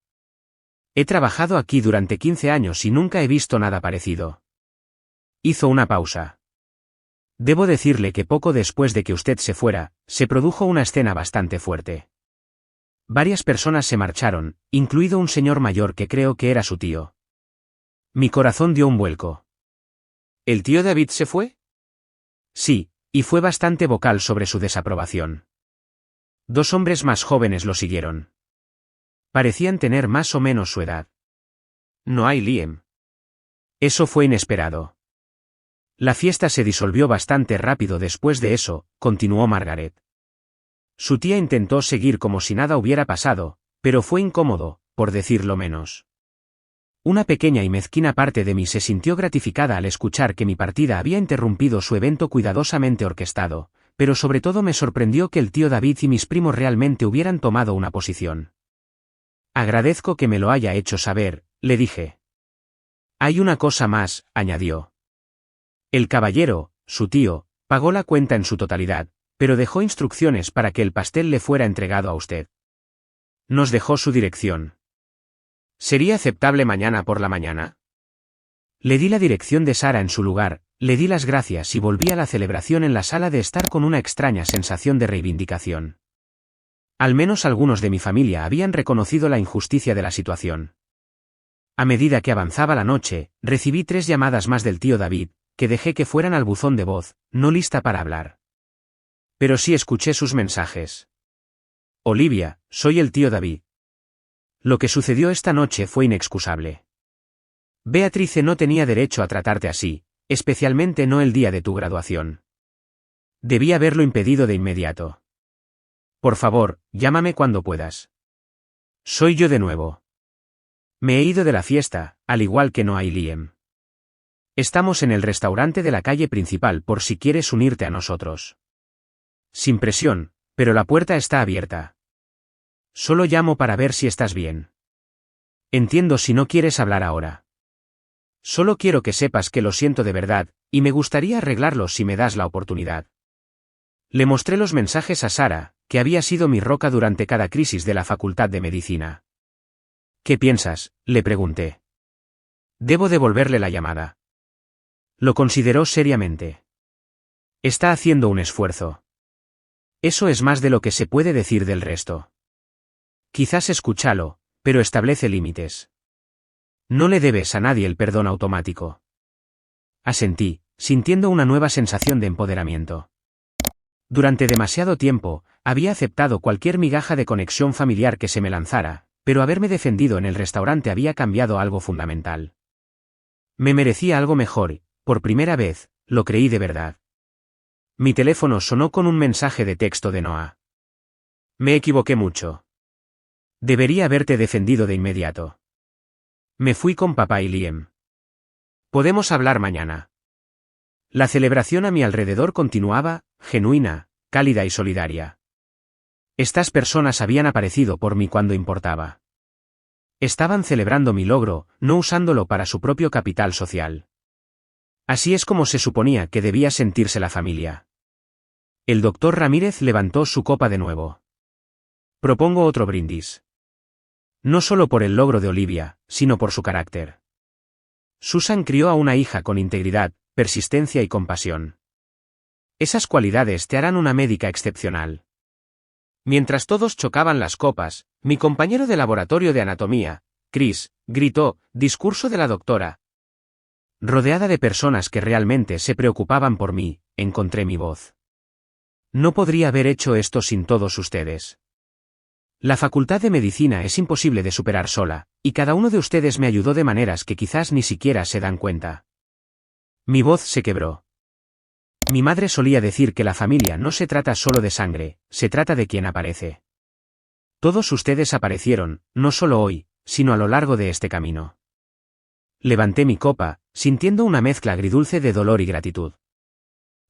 He trabajado aquí durante 15 años y nunca he visto nada parecido. Hizo una pausa. Debo decirle que poco después de que usted se fuera, se produjo una escena bastante fuerte. Varias personas se marcharon, incluido un señor mayor que creo que era su tío. Mi corazón dio un vuelco. ¿El tío David se fue? Sí, y fue bastante vocal sobre su desaprobación. 2 hombres más jóvenes lo siguieron. Parecían tener más o menos su edad. No hay Liam. Eso fue inesperado. La fiesta se disolvió bastante rápido después de eso, continuó Margaret. Su tía intentó seguir como si nada hubiera pasado, pero fue incómodo, por decirlo menos. Una pequeña y mezquina parte de mí se sintió gratificada al escuchar que mi partida había interrumpido su evento cuidadosamente orquestado, pero sobre todo me sorprendió que el tío David y mis primos realmente hubieran tomado una posición. Agradezco que me lo haya hecho saber, le dije. Hay una cosa más, añadió. El caballero, su tío, pagó la cuenta en su totalidad, pero dejó instrucciones para que el pastel le fuera entregado a usted. Nos dejó su dirección. ¿Sería aceptable mañana por la mañana? Le di la dirección de Sara en su lugar, le di las gracias y volví a la celebración en la sala de estar con una extraña sensación de reivindicación. Al menos algunos de mi familia habían reconocido la injusticia de la situación. A medida que avanzaba la noche, recibí 3 llamadas más del tío David, que dejé que fueran al buzón de voz, no lista para hablar. Pero sí escuché sus mensajes. Olivia, soy el tío David. Lo que sucedió esta noche fue inexcusable. Beatrice no tenía derecho a tratarte así, especialmente no el día de tu graduación. Debí haberlo impedido de inmediato. Por favor, llámame cuando puedas. Soy yo de nuevo. Me he ido de la fiesta, al igual que no hay Liam. Estamos en el restaurante de la calle principal por si quieres unirte a nosotros. Sin presión, pero la puerta está abierta. Solo llamo para ver si estás bien. Entiendo si no quieres hablar ahora. Solo quiero que sepas que lo siento de verdad, y me gustaría arreglarlo si me das la oportunidad. Le mostré los mensajes a Sara, que había sido mi roca durante cada crisis de la Facultad de Medicina. ¿Qué piensas?, le pregunté. Debo devolverle la llamada. Lo consideró seriamente. Está haciendo un esfuerzo. Eso es más de lo que se puede decir del resto. Quizás escúchalo, pero establece límites. No le debes a nadie el perdón automático. Asentí, sintiendo una nueva sensación de empoderamiento. Durante demasiado tiempo, había aceptado cualquier migaja de conexión familiar que se me lanzara, pero haberme defendido en el restaurante había cambiado algo fundamental. Me merecía algo mejor, y, por primera vez, lo creí de verdad. Mi teléfono sonó con un mensaje de texto de Noah. Me equivoqué mucho. Debería haberte defendido de inmediato. Me fui con papá y Liam. Podemos hablar mañana. La celebración a mi alrededor continuaba, genuina, cálida y solidaria. Estas personas habían aparecido por mí cuando importaba. Estaban celebrando mi logro, no usándolo para su propio capital social. Así es como se suponía que debía sentirse la familia. El doctor Ramírez levantó su copa de nuevo. Propongo otro brindis. No solo por el logro de Olivia, sino por su carácter. Susan crió a una hija con integridad, persistencia y compasión. Esas cualidades te harán una médica excepcional. Mientras todos chocaban las copas, mi compañero de laboratorio de anatomía, Chris, gritó, discurso de la doctora. Rodeada de personas que realmente se preocupaban por mí, encontré mi voz. No podría haber hecho esto sin todos ustedes. La facultad de medicina es imposible de superar sola, y cada uno de ustedes me ayudó de maneras que quizás ni siquiera se dan cuenta. Mi voz se quebró. Mi madre solía decir que la familia no se trata solo de sangre, se trata de quien aparece. Todos ustedes aparecieron, no solo hoy, sino a lo largo de este camino. Levanté mi copa, sintiendo una mezcla agridulce de dolor y gratitud.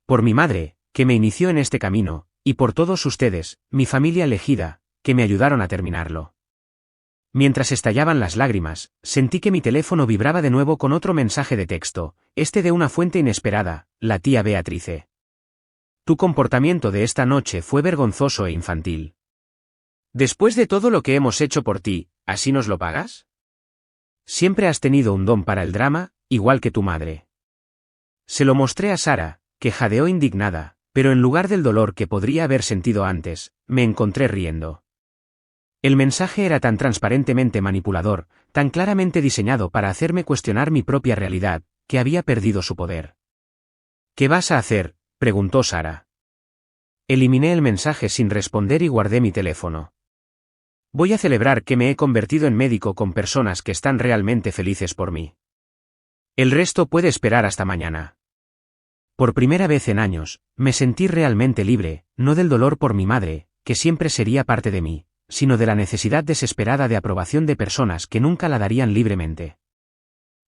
Por mi madre, que me inició en este camino, y por todos ustedes, mi familia elegida, que me ayudaron a terminarlo. Mientras estallaban las lágrimas, sentí que mi teléfono vibraba de nuevo con otro mensaje de texto, este de una fuente inesperada, la tía Beatrice. Tu comportamiento de esta noche fue vergonzoso e infantil. Después de todo lo que hemos hecho por ti, ¿así nos lo pagas? Siempre has tenido un don para el drama, igual que tu madre. Se lo mostré a Sara, que jadeó indignada, pero en lugar del dolor que podría haber sentido antes, me encontré riendo. El mensaje era tan transparentemente manipulador, tan claramente diseñado para hacerme cuestionar mi propia realidad, que había perdido su poder. ¿Qué vas a hacer?, preguntó Sara. Eliminé el mensaje sin responder y guardé mi teléfono. Voy a celebrar que me he convertido en médico con personas que están realmente felices por mí. El resto puede esperar hasta mañana. Por primera vez en años, me sentí realmente libre, no del dolor por mi madre, que siempre sería parte de mí, sino de la necesidad desesperada de aprobación de personas que nunca la darían libremente.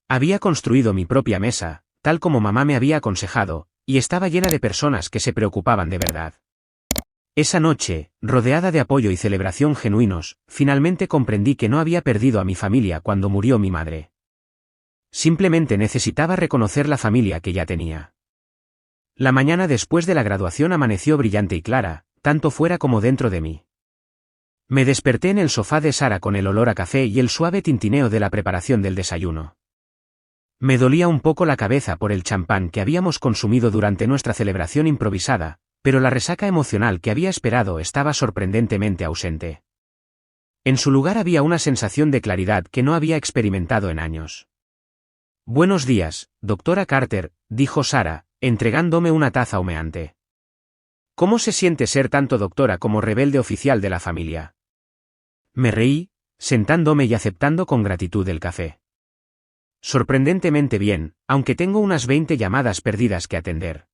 Había construido mi propia mesa, tal como mamá me había aconsejado, y estaba llena de personas que se preocupaban de verdad. Esa noche, rodeada de apoyo y celebración genuinos, finalmente comprendí que no había perdido a mi familia cuando murió mi madre. Simplemente necesitaba reconocer la familia que ya tenía. La mañana después de la graduación amaneció brillante y clara, tanto fuera como dentro de mí. Me desperté en el sofá de Sara con el olor a café y el suave tintineo de la preparación del desayuno. Me dolía un poco la cabeza por el champán que habíamos consumido durante nuestra celebración improvisada, pero la resaca emocional que había esperado estaba sorprendentemente ausente. En su lugar había una sensación de claridad que no había experimentado en años. Buenos días, doctora Carter, dijo Sara, entregándome una taza humeante. ¿Cómo se siente ser tanto doctora como rebelde oficial de la familia? Me reí, sentándome y aceptando con gratitud el café. Sorprendentemente bien, aunque tengo unas 20 llamadas perdidas que atender.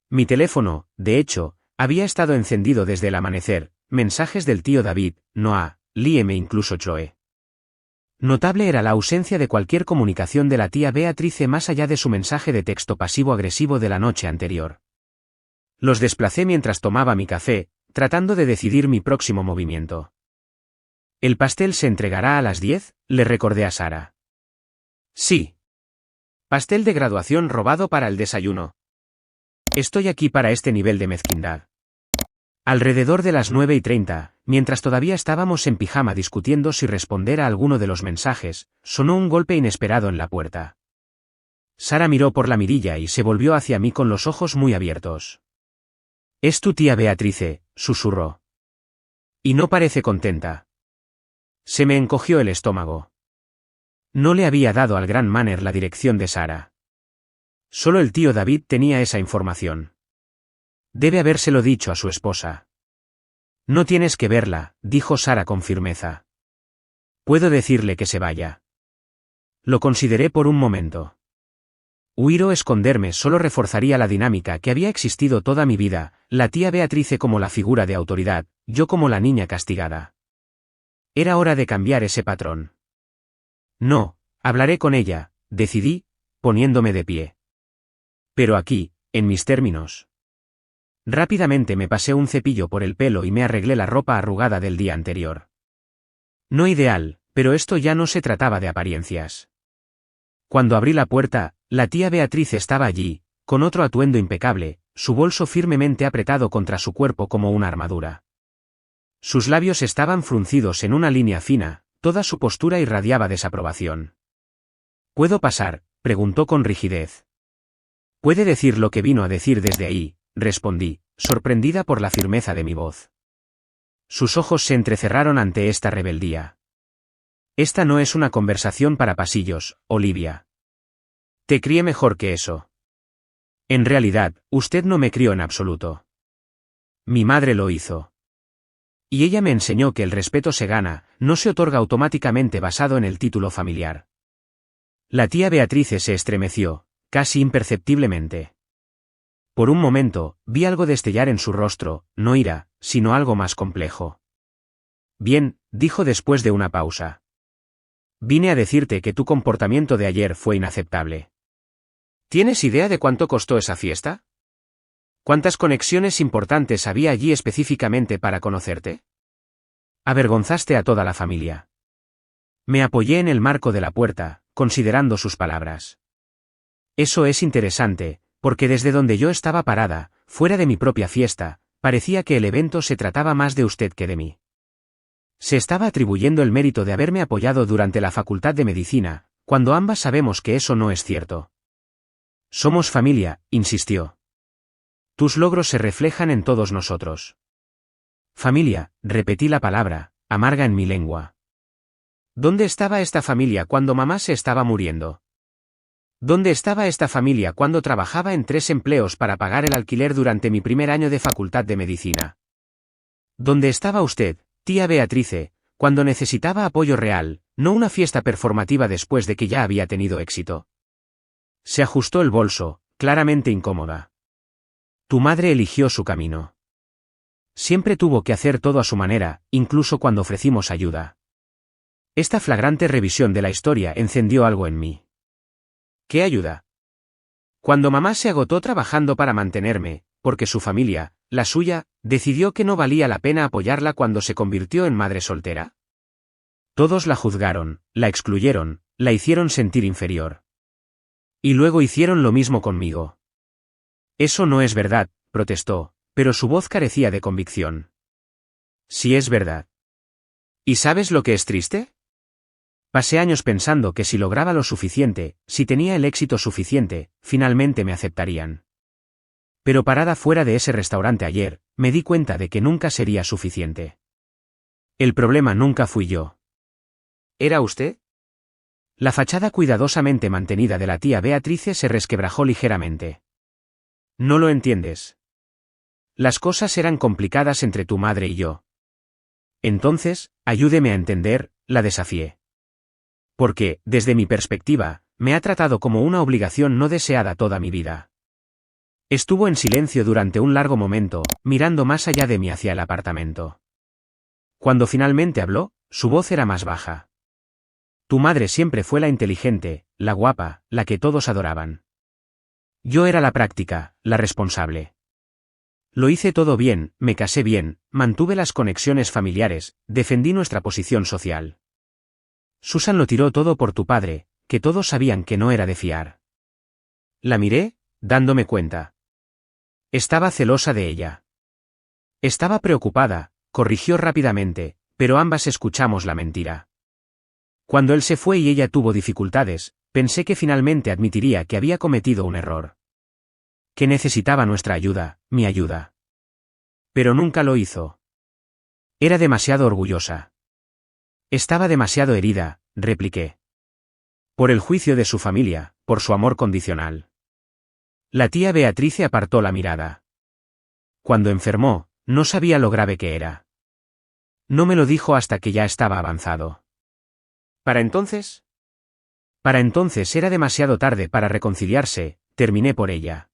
Mi teléfono, de hecho, había estado encendido desde el amanecer, mensajes del tío David, Noah, Liam e incluso Chloe. Notable era la ausencia de cualquier comunicación de la tía Beatrice más allá de su mensaje de texto pasivo-agresivo de la noche anterior. Los desplacé mientras tomaba mi café, tratando de decidir mi próximo movimiento. ¿El pastel se entregará a las 10?, le recordé a Sara. Sí. Pastel de graduación robado para el desayuno. Estoy aquí para este nivel de mezquindad. Alrededor de las 9:30, mientras todavía estábamos en pijama discutiendo si responder a alguno de los mensajes, sonó un golpe inesperado en la puerta. Sara miró por la mirilla y se volvió hacia mí con los ojos muy abiertos. «Es tu tía Beatrice», susurró. Y no parece contenta. Se me encogió el estómago. No le había dado al gran Manner la dirección de Sara. Solo el tío David tenía esa información. Debe habérselo dicho a su esposa. No tienes que verla, dijo Sara con firmeza. Puedo decirle que se vaya. Lo consideré por un momento. Huir o esconderme solo reforzaría la dinámica que había existido toda mi vida, la tía Beatrice como la figura de autoridad, yo como la niña castigada. Era hora de cambiar ese patrón. No, hablaré con ella, decidí, poniéndome de pie. Pero aquí, en mis términos. Rápidamente me pasé un cepillo por el pelo y me arreglé la ropa arrugada del día anterior. No ideal, pero esto ya no se trataba de apariencias. Cuando abrí la puerta, la tía Beatriz estaba allí, con otro atuendo impecable, su bolso firmemente apretado contra su cuerpo como una armadura. Sus labios estaban fruncidos en una línea fina, toda su postura irradiaba desaprobación. ¿Puedo pasar?, preguntó con rigidez. Puede decir lo que vino a decir desde ahí, respondí, sorprendida por la firmeza de mi voz. Sus ojos se entrecerraron ante esta rebeldía. Esta no es una conversación para pasillos, Olivia. Te crié mejor que eso. En realidad, usted no me crió en absoluto. Mi madre lo hizo. Y ella me enseñó que el respeto se gana, no se otorga automáticamente basado en el título familiar. La tía Beatrice se estremeció, casi imperceptiblemente. Por un momento, vi algo destellar en su rostro, no ira, sino algo más complejo. Bien, dijo después de una pausa. Vine a decirte que tu comportamiento de ayer fue inaceptable. ¿Tienes idea de cuánto costó esa fiesta? ¿Cuántas conexiones importantes había allí específicamente para conocerte? Avergonzaste a toda la familia. Me apoyé en el marco de la puerta, considerando sus palabras. Eso es interesante, porque desde donde yo estaba parada, fuera de mi propia fiesta, parecía que el evento se trataba más de usted que de mí. Se estaba atribuyendo el mérito de haberme apoyado durante la facultad de medicina, cuando ambas sabemos que eso no es cierto. Somos familia, insistió. Tus logros se reflejan en todos nosotros. Familia, repetí la palabra, amarga en mi lengua. ¿Dónde estaba esta familia cuando mamá se estaba muriendo? ¿Dónde estaba esta familia cuando trabajaba en 3 empleos para pagar el alquiler durante mi primer año de facultad de medicina? ¿Dónde estaba usted, tía Beatrice, cuando necesitaba apoyo real, no una fiesta performativa después de que ya había tenido éxito? Se ajustó el bolso, claramente incómoda. Tu madre eligió su camino. Siempre tuvo que hacer todo a su manera, incluso cuando ofrecimos ayuda. Esta flagrante revisión de la historia encendió algo en mí. ¿Qué ayuda? Cuando mamá se agotó trabajando para mantenerme, porque su familia, la suya, decidió que no valía la pena apoyarla cuando se convirtió en madre soltera. Todos la juzgaron, la excluyeron, la hicieron sentir inferior. Y luego hicieron lo mismo conmigo. Eso no es verdad, protestó, pero su voz carecía de convicción. Sí es verdad. ¿Y sabes lo que es triste? Pasé años pensando que si lograba lo suficiente, si tenía el éxito suficiente, finalmente me aceptarían. Pero parada fuera de ese restaurante ayer, me di cuenta de que nunca sería suficiente. El problema nunca fui yo. ¿Era usted? La fachada cuidadosamente mantenida de la tía Beatrice se resquebrajó ligeramente. No lo entiendes. Las cosas eran complicadas entre tu madre y yo. Entonces, ayúdeme a entender, la desafié. Porque, desde mi perspectiva, me ha tratado como una obligación no deseada toda mi vida. Estuvo en silencio durante un largo momento, mirando más allá de mí hacia el apartamento. Cuando finalmente habló, su voz era más baja. Tu madre siempre fue la inteligente, la guapa, la que todos adoraban. Yo era la práctica, la responsable. Lo hice todo bien, me casé bien, mantuve las conexiones familiares, defendí nuestra posición social. Susan lo tiró todo por tu padre, que todos sabían que no era de fiar. La miré, dándome cuenta. Estaba celosa de ella. Estaba preocupada, corrigió rápidamente, pero ambas escuchamos la mentira. Cuando él se fue y ella tuvo dificultades, pensé que finalmente admitiría que había cometido un error. Que necesitaba nuestra ayuda, mi ayuda. Pero nunca lo hizo. Era demasiado orgullosa. Estaba demasiado herida, repliqué. Por el juicio de su familia, por su amor condicional. La tía Beatrice apartó la mirada. Cuando enfermó, no sabía lo grave que era. No me lo dijo hasta que ya estaba avanzado. ¿Para entonces? Para entonces era demasiado tarde para reconciliarse, terminé por ella.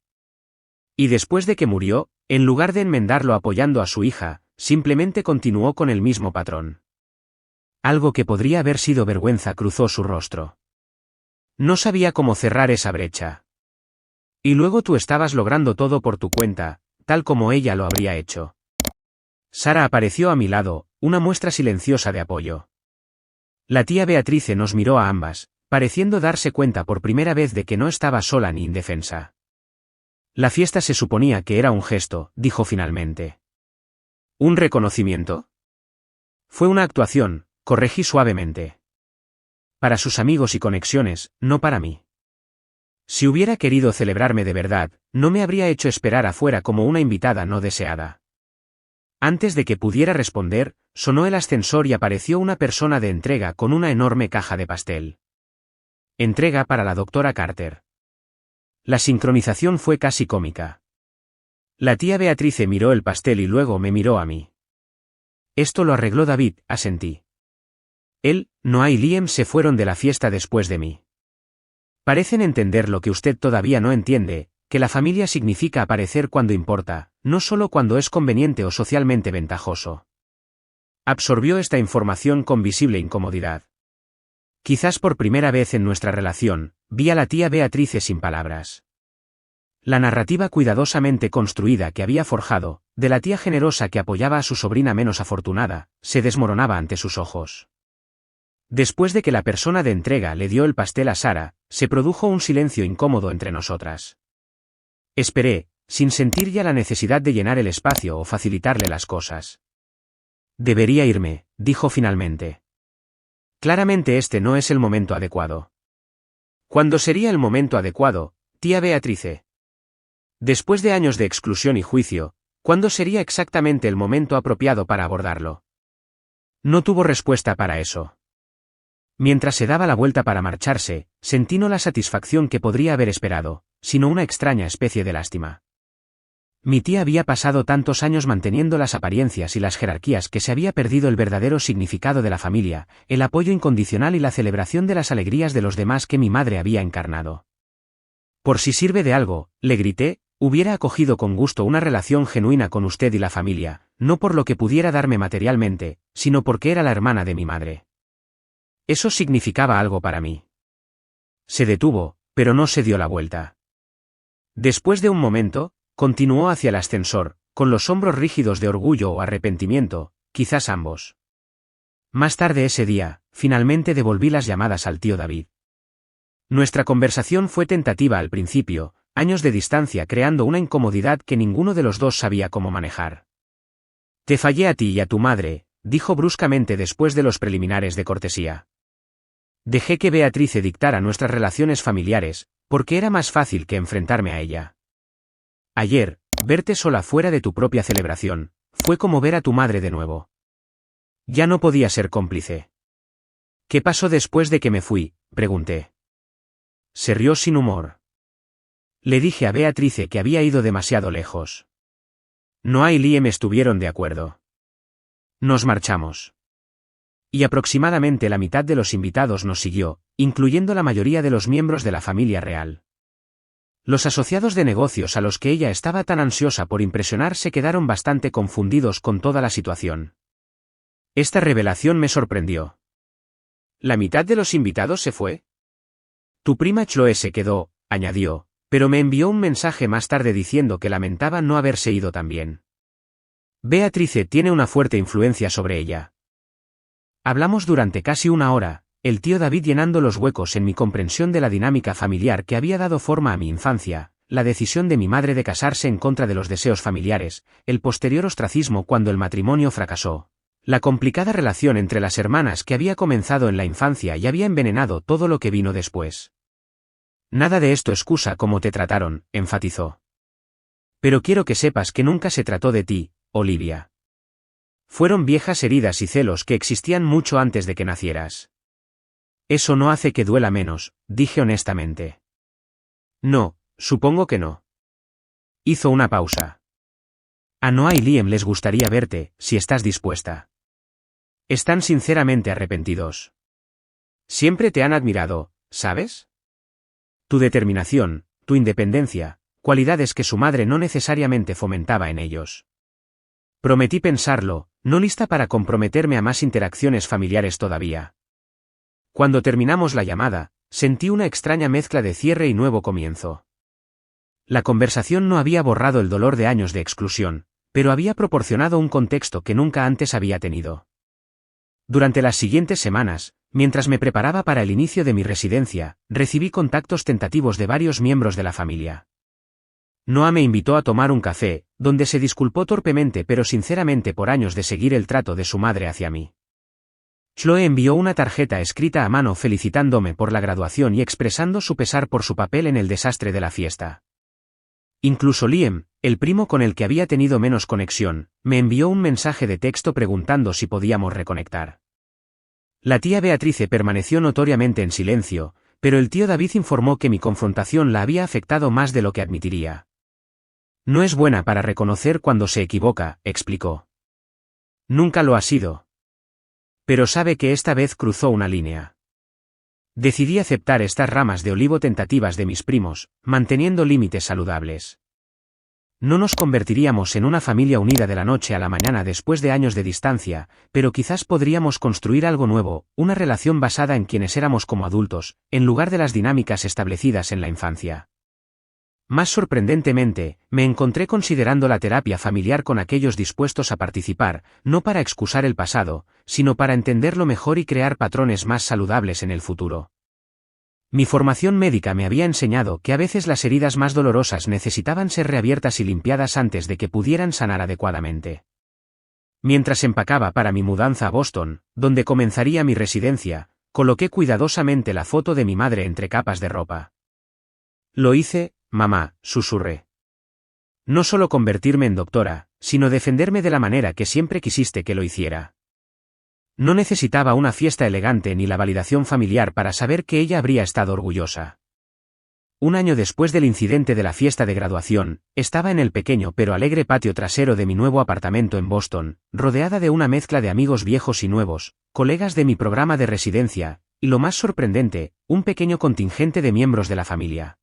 Y después de que murió, en lugar de enmendarlo apoyando a su hija, simplemente continuó con el mismo patrón. Algo que podría haber sido vergüenza cruzó su rostro. No sabía cómo cerrar esa brecha. Y luego tú estabas logrando todo por tu cuenta, tal como ella lo habría hecho. Sara apareció a mi lado, una muestra silenciosa de apoyo. La tía Beatrice nos miró a ambas, pareciendo darse cuenta por primera vez de que no estaba sola ni indefensa. La fiesta se suponía que era un gesto, dijo finalmente. ¿Un reconocimiento? Fue una actuación, corregí suavemente. Para sus amigos y conexiones, no para mí. Si hubiera querido celebrarme de verdad, no me habría hecho esperar afuera como una invitada no deseada. Antes de que pudiera responder, sonó el ascensor y apareció una persona de entrega con una enorme caja de pastel. Entrega para la doctora Carter. La sincronización fue casi cómica. La tía Beatrice miró el pastel y luego me miró a mí. Esto lo arregló David, asentí. Él, Noah y Liam se fueron de la fiesta después de mí. Parecen entender lo que usted todavía no entiende, que la familia significa aparecer cuando importa, no solo cuando es conveniente o socialmente ventajoso. Absorbió esta información con visible incomodidad. Quizás por primera vez en nuestra relación, vi a la tía Beatrice sin palabras. La narrativa cuidadosamente construida que había forjado, de la tía generosa que apoyaba a su sobrina menos afortunada, se desmoronaba ante sus ojos. Después de que la persona de entrega le dio el pastel a Sara, se produjo un silencio incómodo entre nosotras. Esperé, sin sentir ya la necesidad de llenar el espacio o facilitarle las cosas. Debería irme, dijo finalmente. Claramente este no es el momento adecuado. ¿Cuándo sería el momento adecuado, tía Beatrice? Después de años de exclusión y juicio, ¿cuándo sería exactamente el momento apropiado para abordarlo? No tuvo respuesta para eso. Mientras se daba la vuelta para marcharse, sentí no la satisfacción que podría haber esperado, sino una extraña especie de lástima. Mi tía había pasado tantos años manteniendo las apariencias y las jerarquías que se había perdido el verdadero significado de la familia, el apoyo incondicional y la celebración de las alegrías de los demás que mi madre había encarnado. Por si sirve de algo, le grité, hubiera acogido con gusto una relación genuina con usted y la familia, no por lo que pudiera darme materialmente, sino porque era la hermana de mi madre. Eso significaba algo para mí. Se detuvo, pero no se dio la vuelta. Después de un momento, continuó hacia el ascensor, con los hombros rígidos de orgullo o arrepentimiento, quizás ambos. Más tarde ese día, finalmente devolví las llamadas al tío David. Nuestra conversación fue tentativa al principio, años de distancia creando una incomodidad que ninguno de los dos sabía cómo manejar. Te fallé a ti y a tu madre, dijo bruscamente después de los preliminares de cortesía. Dejé que Beatrice dictara nuestras relaciones familiares, porque era más fácil que enfrentarme a ella. Ayer, verte sola fuera de tu propia celebración, fue como ver a tu madre de nuevo. Ya no podía ser cómplice. ¿Qué pasó después de que me fui?, pregunté. Se rió sin humor. Le dije a Beatrice que había ido demasiado lejos. Noah y Liam estuvieron de acuerdo. Nos marchamos. Y aproximadamente la mitad de los invitados nos siguió, incluyendo la mayoría de los miembros de la familia real. Los asociados de negocios a los que ella estaba tan ansiosa por impresionar se quedaron bastante confundidos con toda la situación. Esta revelación me sorprendió. ¿La mitad de los invitados se fue? Tu prima Chloe se quedó, añadió, pero me envió un mensaje más tarde diciendo que lamentaba no haberse ido también. Beatrice tiene una fuerte influencia sobre ella. Hablamos durante casi una hora, el tío David llenando los huecos en mi comprensión de la dinámica familiar que había dado forma a mi infancia, la decisión de mi madre de casarse en contra de los deseos familiares, el posterior ostracismo cuando el matrimonio fracasó, la complicada relación entre las hermanas que había comenzado en la infancia y había envenenado todo lo que vino después. Nada de esto excusa cómo te trataron, enfatizó. Pero quiero que sepas que nunca se trató de ti, Olivia. Fueron viejas heridas y celos que existían mucho antes de que nacieras. Eso no hace que duela menos, dije honestamente. No, supongo que no. Hizo una pausa. A Noah y Liam les gustaría verte, si estás dispuesta. Están sinceramente arrepentidos. Siempre te han admirado, ¿sabes? Tu determinación, tu independencia, cualidades que su madre no necesariamente fomentaba en ellos. Prometí pensarlo, no lista para comprometerme a más interacciones familiares todavía. Cuando terminamos la llamada, sentí una extraña mezcla de cierre y nuevo comienzo. La conversación no había borrado el dolor de años de exclusión, pero había proporcionado un contexto que nunca antes había tenido. Durante las siguientes semanas, mientras me preparaba para el inicio de mi residencia, recibí contactos tentativos de varios miembros de la familia. Noah me invitó a tomar un café, donde se disculpó torpemente pero sinceramente por años de seguir el trato de su madre hacia mí. Chloe envió una tarjeta escrita a mano felicitándome por la graduación y expresando su pesar por su papel en el desastre de la fiesta. Incluso Liam, el primo con el que había tenido menos conexión, me envió un mensaje de texto preguntando si podíamos reconectar. La tía Beatrice permaneció notoriamente en silencio, pero el tío David informó que mi confrontación la había afectado más de lo que admitiría. No es buena para reconocer cuando se equivoca, explicó. Nunca lo ha sido. Pero sabe que esta vez cruzó una línea. Decidí aceptar estas ramas de olivo tentativas de mis primos, manteniendo límites saludables. No nos convertiríamos en una familia unida de la noche a la mañana después de años de distancia, pero quizás podríamos construir algo nuevo, una relación basada en quienes éramos como adultos, en lugar de las dinámicas establecidas en la infancia. Más sorprendentemente, me encontré considerando la terapia familiar con aquellos dispuestos a participar, no para excusar el pasado, sino para entenderlo mejor y crear patrones más saludables en el futuro. Mi formación médica me había enseñado que a veces las heridas más dolorosas necesitaban ser reabiertas y limpiadas antes de que pudieran sanar adecuadamente. Mientras empacaba para mi mudanza a Boston, donde comenzaría mi residencia, coloqué cuidadosamente la foto de mi madre entre capas de ropa. Lo hice, mamá, susurré. No solo convertirme en doctora, sino defenderme de la manera que siempre quisiste que lo hiciera. No necesitaba una fiesta elegante ni la validación familiar para saber que ella habría estado orgullosa. Un año después del incidente de la fiesta de graduación, estaba en el pequeño pero alegre patio trasero de mi nuevo apartamento en Boston, rodeada de una mezcla de amigos viejos y nuevos, colegas de mi programa de residencia, y lo más sorprendente, un pequeño contingente de miembros de la familia.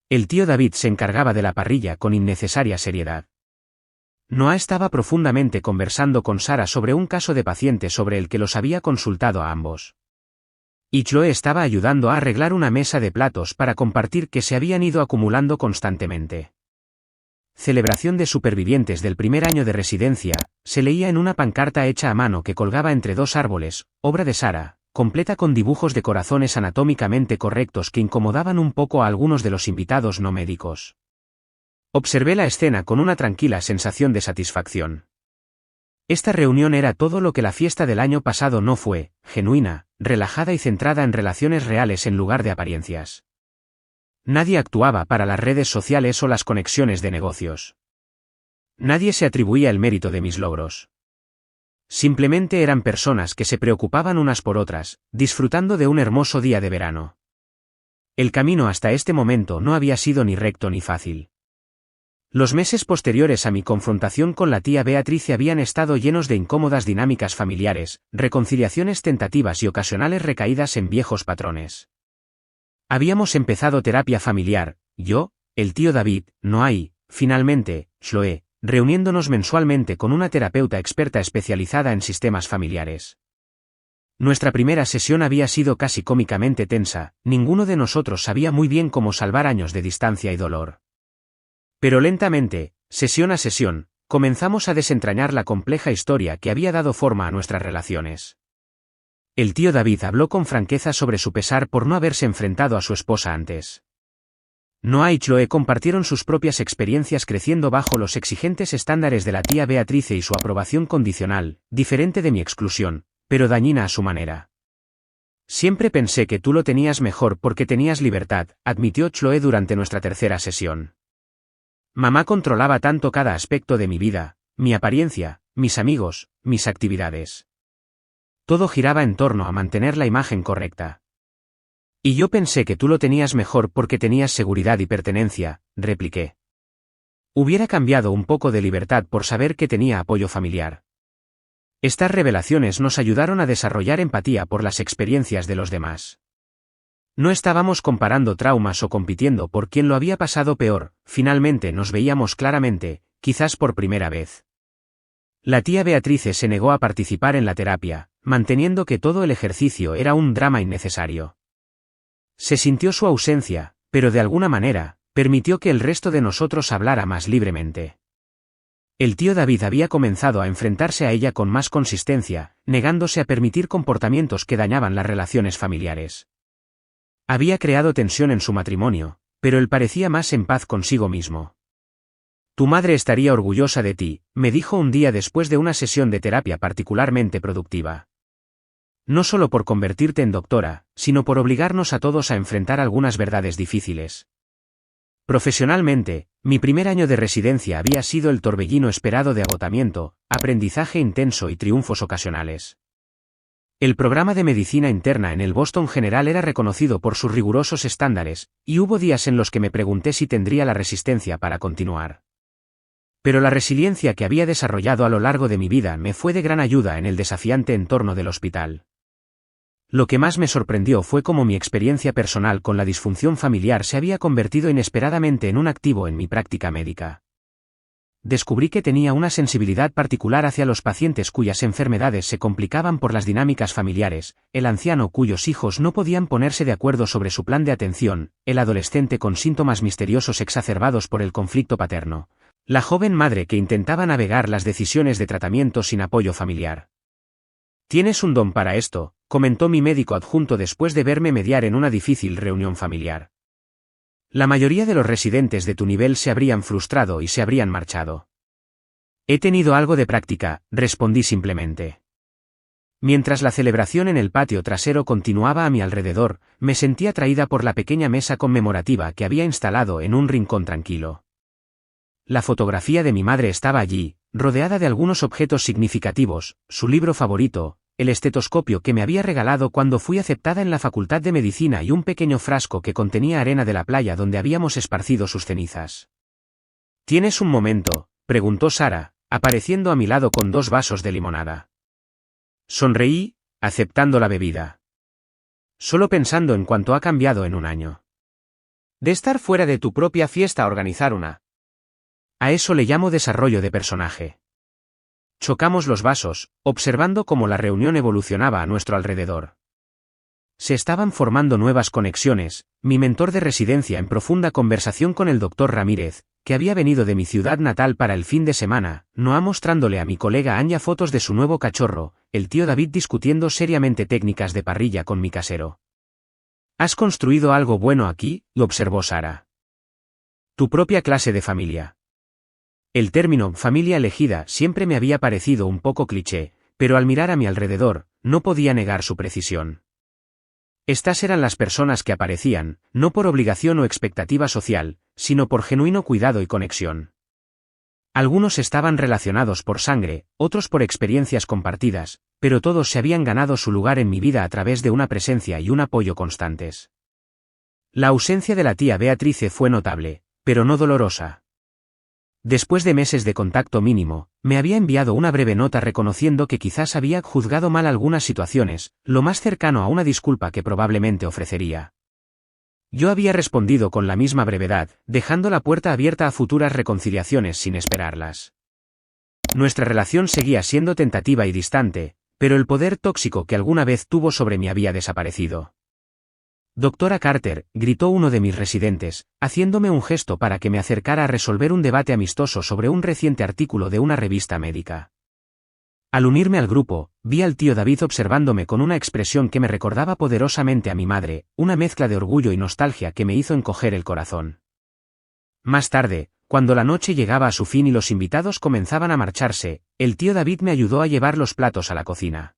El tío David se encargaba de la parrilla con innecesaria seriedad. Noah estaba profundamente conversando con Sara sobre un caso de paciente sobre el que los había consultado a ambos. Y Chloe estaba ayudando a arreglar una mesa de platos para compartir que se habían ido acumulando constantemente. Celebración de supervivientes del primer año de residencia, se leía en una pancarta hecha a mano que colgaba entre dos árboles, obra de Sara, completa con dibujos de corazones anatómicamente correctos que incomodaban un poco a algunos de los invitados no médicos. Observé la escena con una tranquila sensación de satisfacción. Esta reunión era todo lo que la fiesta del año pasado no fue, genuina, relajada y centrada en relaciones reales en lugar de apariencias. Nadie actuaba para las redes sociales o las conexiones de negocios. Nadie se atribuía el mérito de mis logros. Simplemente eran personas que se preocupaban unas por otras, disfrutando de un hermoso día de verano. El camino hasta este momento no había sido ni recto ni fácil. Los meses posteriores a mi confrontación con la tía Beatrice habían estado llenos de incómodas dinámicas familiares, reconciliaciones tentativas y ocasionales recaídas en viejos patrones. Habíamos empezado terapia familiar, yo, el tío David, Noah y, finalmente, Chloe, reuniéndonos mensualmente con una terapeuta experta especializada en sistemas familiares. Nuestra primera sesión había sido casi cómicamente tensa, ninguno de nosotros sabía muy bien cómo salvar años de distancia y dolor. Pero lentamente, sesión a sesión, comenzamos a desentrañar la compleja historia que había dado forma a nuestras relaciones. El tío David habló con franqueza sobre su pesar por no haberse enfrentado a su esposa antes. Noah y Chloe compartieron sus propias experiencias creciendo bajo los exigentes estándares de la tía Beatrice y su aprobación condicional, diferente de mi exclusión, pero dañina a su manera. Siempre pensé que tú lo tenías mejor porque tenías libertad, admitió Chloe durante nuestra tercera sesión. Mamá controlaba tanto cada aspecto de mi vida, mi apariencia, mis amigos, mis actividades. Todo giraba en torno a mantener la imagen correcta. Y yo pensé que tú lo tenías mejor porque tenías seguridad y pertenencia, repliqué. Hubiera cambiado un poco de libertad por saber que tenía apoyo familiar. Estas revelaciones nos ayudaron a desarrollar empatía por las experiencias de los demás. No estábamos comparando traumas o compitiendo por quién lo había pasado peor, finalmente nos veíamos claramente, quizás por primera vez. La tía Beatrice se negó a participar en la terapia, manteniendo que todo el ejercicio era un drama innecesario. Se sintió su ausencia, pero de alguna manera, permitió que el resto de nosotros hablara más libremente. El tío David había comenzado a enfrentarse a ella con más consistencia, negándose a permitir comportamientos que dañaban las relaciones familiares. Había creado tensión en su matrimonio, pero él parecía más en paz consigo mismo. Tu madre estaría orgullosa de ti, me dijo un día después de una sesión de terapia particularmente productiva. No solo por convertirte en doctora, sino por obligarnos a todos a enfrentar algunas verdades difíciles. Profesionalmente, mi primer año de residencia había sido el torbellino esperado de agotamiento, aprendizaje intenso y triunfos ocasionales. El programa de medicina interna en el Boston General era reconocido por sus rigurosos estándares, y hubo días en los que me pregunté si tendría la resistencia para continuar. Pero la resiliencia que había desarrollado a lo largo de mi vida me fue de gran ayuda en el desafiante entorno del hospital. Lo que más me sorprendió fue cómo mi experiencia personal con la disfunción familiar se había convertido inesperadamente en un activo en mi práctica médica. Descubrí que tenía una sensibilidad particular hacia los pacientes cuyas enfermedades se complicaban por las dinámicas familiares, el anciano cuyos hijos no podían ponerse de acuerdo sobre su plan de atención, el adolescente con síntomas misteriosos exacerbados por el conflicto paterno, la joven madre que intentaba navegar las decisiones de tratamiento sin apoyo familiar. «Tienes un don para esto», comentó mi médico adjunto después de verme mediar en una difícil reunión familiar. La mayoría de los residentes de tu nivel se habrían frustrado y se habrían marchado. He tenido algo de práctica, respondí simplemente. Mientras la celebración en el patio trasero continuaba a mi alrededor, me sentí atraída por la pequeña mesa conmemorativa que había instalado en un rincón tranquilo. La fotografía de mi madre estaba allí, rodeada de algunos objetos significativos, su libro favorito, el estetoscopio que me había regalado cuando fui aceptada en la Facultad de Medicina y un pequeño frasco que contenía arena de la playa donde habíamos esparcido sus cenizas. ¿Tienes un momento?, preguntó Sara, apareciendo a mi lado con 2 vasos de limonada. Sonreí, aceptando la bebida. Solo pensando en cuánto ha cambiado en un año. De estar fuera de tu propia fiesta a organizar una. A eso le llamo desarrollo de personaje. Chocamos los vasos, observando cómo la reunión evolucionaba a nuestro alrededor. Se estaban formando nuevas conexiones, mi mentor de residencia en profunda conversación con el doctor Ramírez, que había venido de mi ciudad natal para el fin de semana, Noah mostrándole a mi colega Anya fotos de su nuevo cachorro, el tío David discutiendo seriamente técnicas de parrilla con mi casero. «¿Has construido algo bueno aquí?», lo observó Sara. «Tu propia clase de familia». El término «familia elegida» siempre me había parecido un poco cliché, pero al mirar a mi alrededor, no podía negar su precisión. Estas eran las personas que aparecían, no por obligación o expectativa social, sino por genuino cuidado y conexión. Algunos estaban relacionados por sangre, otros por experiencias compartidas, pero todos se habían ganado su lugar en mi vida a través de una presencia y un apoyo constantes. La ausencia de la tía Beatrice fue notable, pero no dolorosa. Después de meses de contacto mínimo, me había enviado una breve nota reconociendo que quizás había juzgado mal algunas situaciones, lo más cercano a una disculpa que probablemente ofrecería. Yo había respondido con la misma brevedad, dejando la puerta abierta a futuras reconciliaciones sin esperarlas. Nuestra relación seguía siendo tentativa y distante, pero el poder tóxico que alguna vez tuvo sobre mí había desaparecido. «Doctora Carter», gritó uno de mis residentes, haciéndome un gesto para que me acercara a resolver un debate amistoso sobre un reciente artículo de una revista médica. Al unirme al grupo, vi al tío David observándome con una expresión que me recordaba poderosamente a mi madre, una mezcla de orgullo y nostalgia que me hizo encoger el corazón. Más tarde, cuando la noche llegaba a su fin y los invitados comenzaban a marcharse, el tío David me ayudó a llevar los platos a la cocina.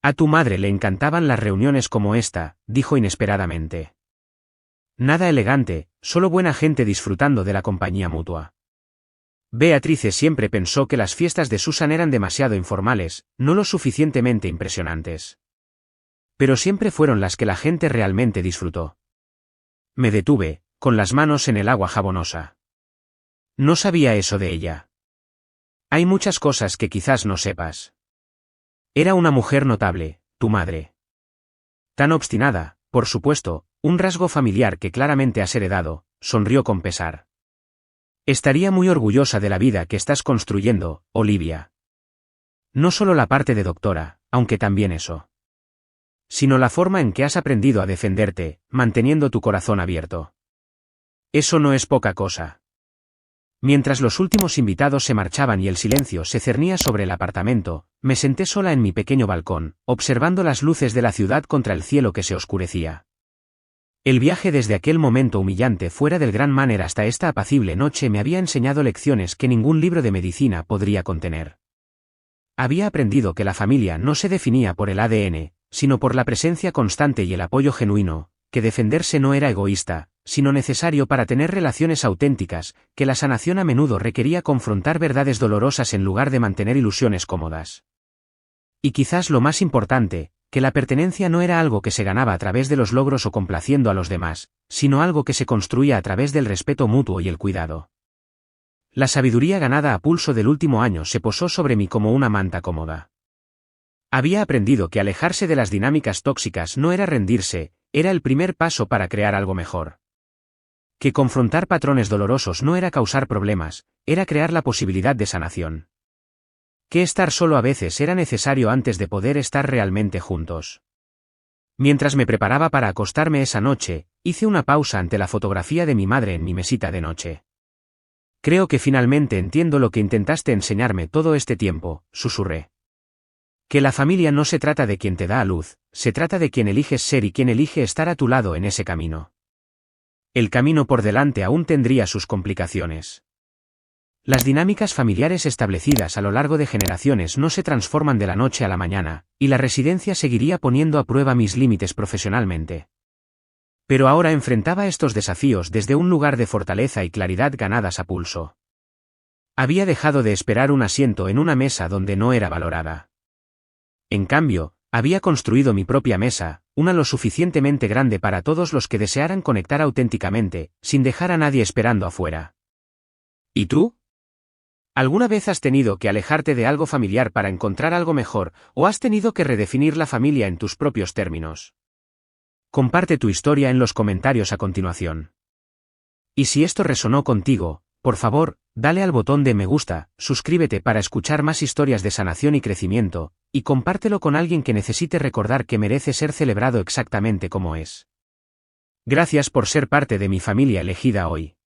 «A tu madre le encantaban las reuniones como esta», dijo inesperadamente. «Nada elegante, solo buena gente disfrutando de la compañía mutua». Beatrice siempre pensó que las fiestas de Susan eran demasiado informales, no lo suficientemente impresionantes. Pero siempre fueron las que la gente realmente disfrutó. Me detuve, con las manos en el agua jabonosa. No sabía eso de ella. Hay muchas cosas que quizás no sepas. Era una mujer notable, tu madre. Tan obstinada, por supuesto, un rasgo familiar que claramente has heredado, sonrió con pesar. Estaría muy orgullosa de la vida que estás construyendo, Olivia. No solo la parte de doctora, aunque también eso. Sino la forma en que has aprendido a defenderte, manteniendo tu corazón abierto. Eso no es poca cosa. Mientras los últimos invitados se marchaban y el silencio se cernía sobre el apartamento, me senté sola en mi pequeño balcón, observando las luces de la ciudad contra el cielo que se oscurecía. El viaje desde aquel momento humillante fuera del Gran Manor hasta esta apacible noche me había enseñado lecciones que ningún libro de medicina podría contener. Había aprendido que la familia no se definía por el ADN, sino por la presencia constante y el apoyo genuino, que defenderse no era egoísta, sino necesario para tener relaciones auténticas, que la sanación a menudo requería confrontar verdades dolorosas en lugar de mantener ilusiones cómodas. Y quizás lo más importante, que la pertenencia no era algo que se ganaba a través de los logros o complaciendo a los demás, sino algo que se construía a través del respeto mutuo y el cuidado. La sabiduría ganada a pulso del último año se posó sobre mí como una manta cómoda. Había aprendido que alejarse de las dinámicas tóxicas no era rendirse, era el primer paso para crear algo mejor. Que confrontar patrones dolorosos no era causar problemas, era crear la posibilidad de sanación. Que estar solo a veces era necesario antes de poder estar realmente juntos. Mientras me preparaba para acostarme esa noche, hice una pausa ante la fotografía de mi madre en mi mesita de noche. Creo que finalmente entiendo lo que intentaste enseñarme todo este tiempo, susurré. Que la familia no se trata de quien te da a luz, se trata de quien eliges ser y quien elige estar a tu lado en ese camino. El camino por delante aún tendría sus complicaciones. Las dinámicas familiares establecidas a lo largo de generaciones no se transforman de la noche a la mañana, y la residencia seguiría poniendo a prueba mis límites profesionalmente. Pero ahora enfrentaba estos desafíos desde un lugar de fortaleza y claridad ganadas a pulso. Había dejado de esperar un asiento en una mesa donde no era valorada. En cambio, había construido mi propia mesa, una lo suficientemente grande para todos los que desearan conectar auténticamente, sin dejar a nadie esperando afuera. ¿Y tú? ¿Alguna vez has tenido que alejarte de algo familiar para encontrar algo mejor, o has tenido que redefinir la familia en tus propios términos? Comparte tu historia en los comentarios a continuación. Y si esto resonó contigo, por favor, dale al botón de me gusta, suscríbete para escuchar más historias de sanación y crecimiento, y compártelo con alguien que necesite recordar que merece ser celebrado exactamente como es. Gracias por ser parte de mi familia elegida hoy.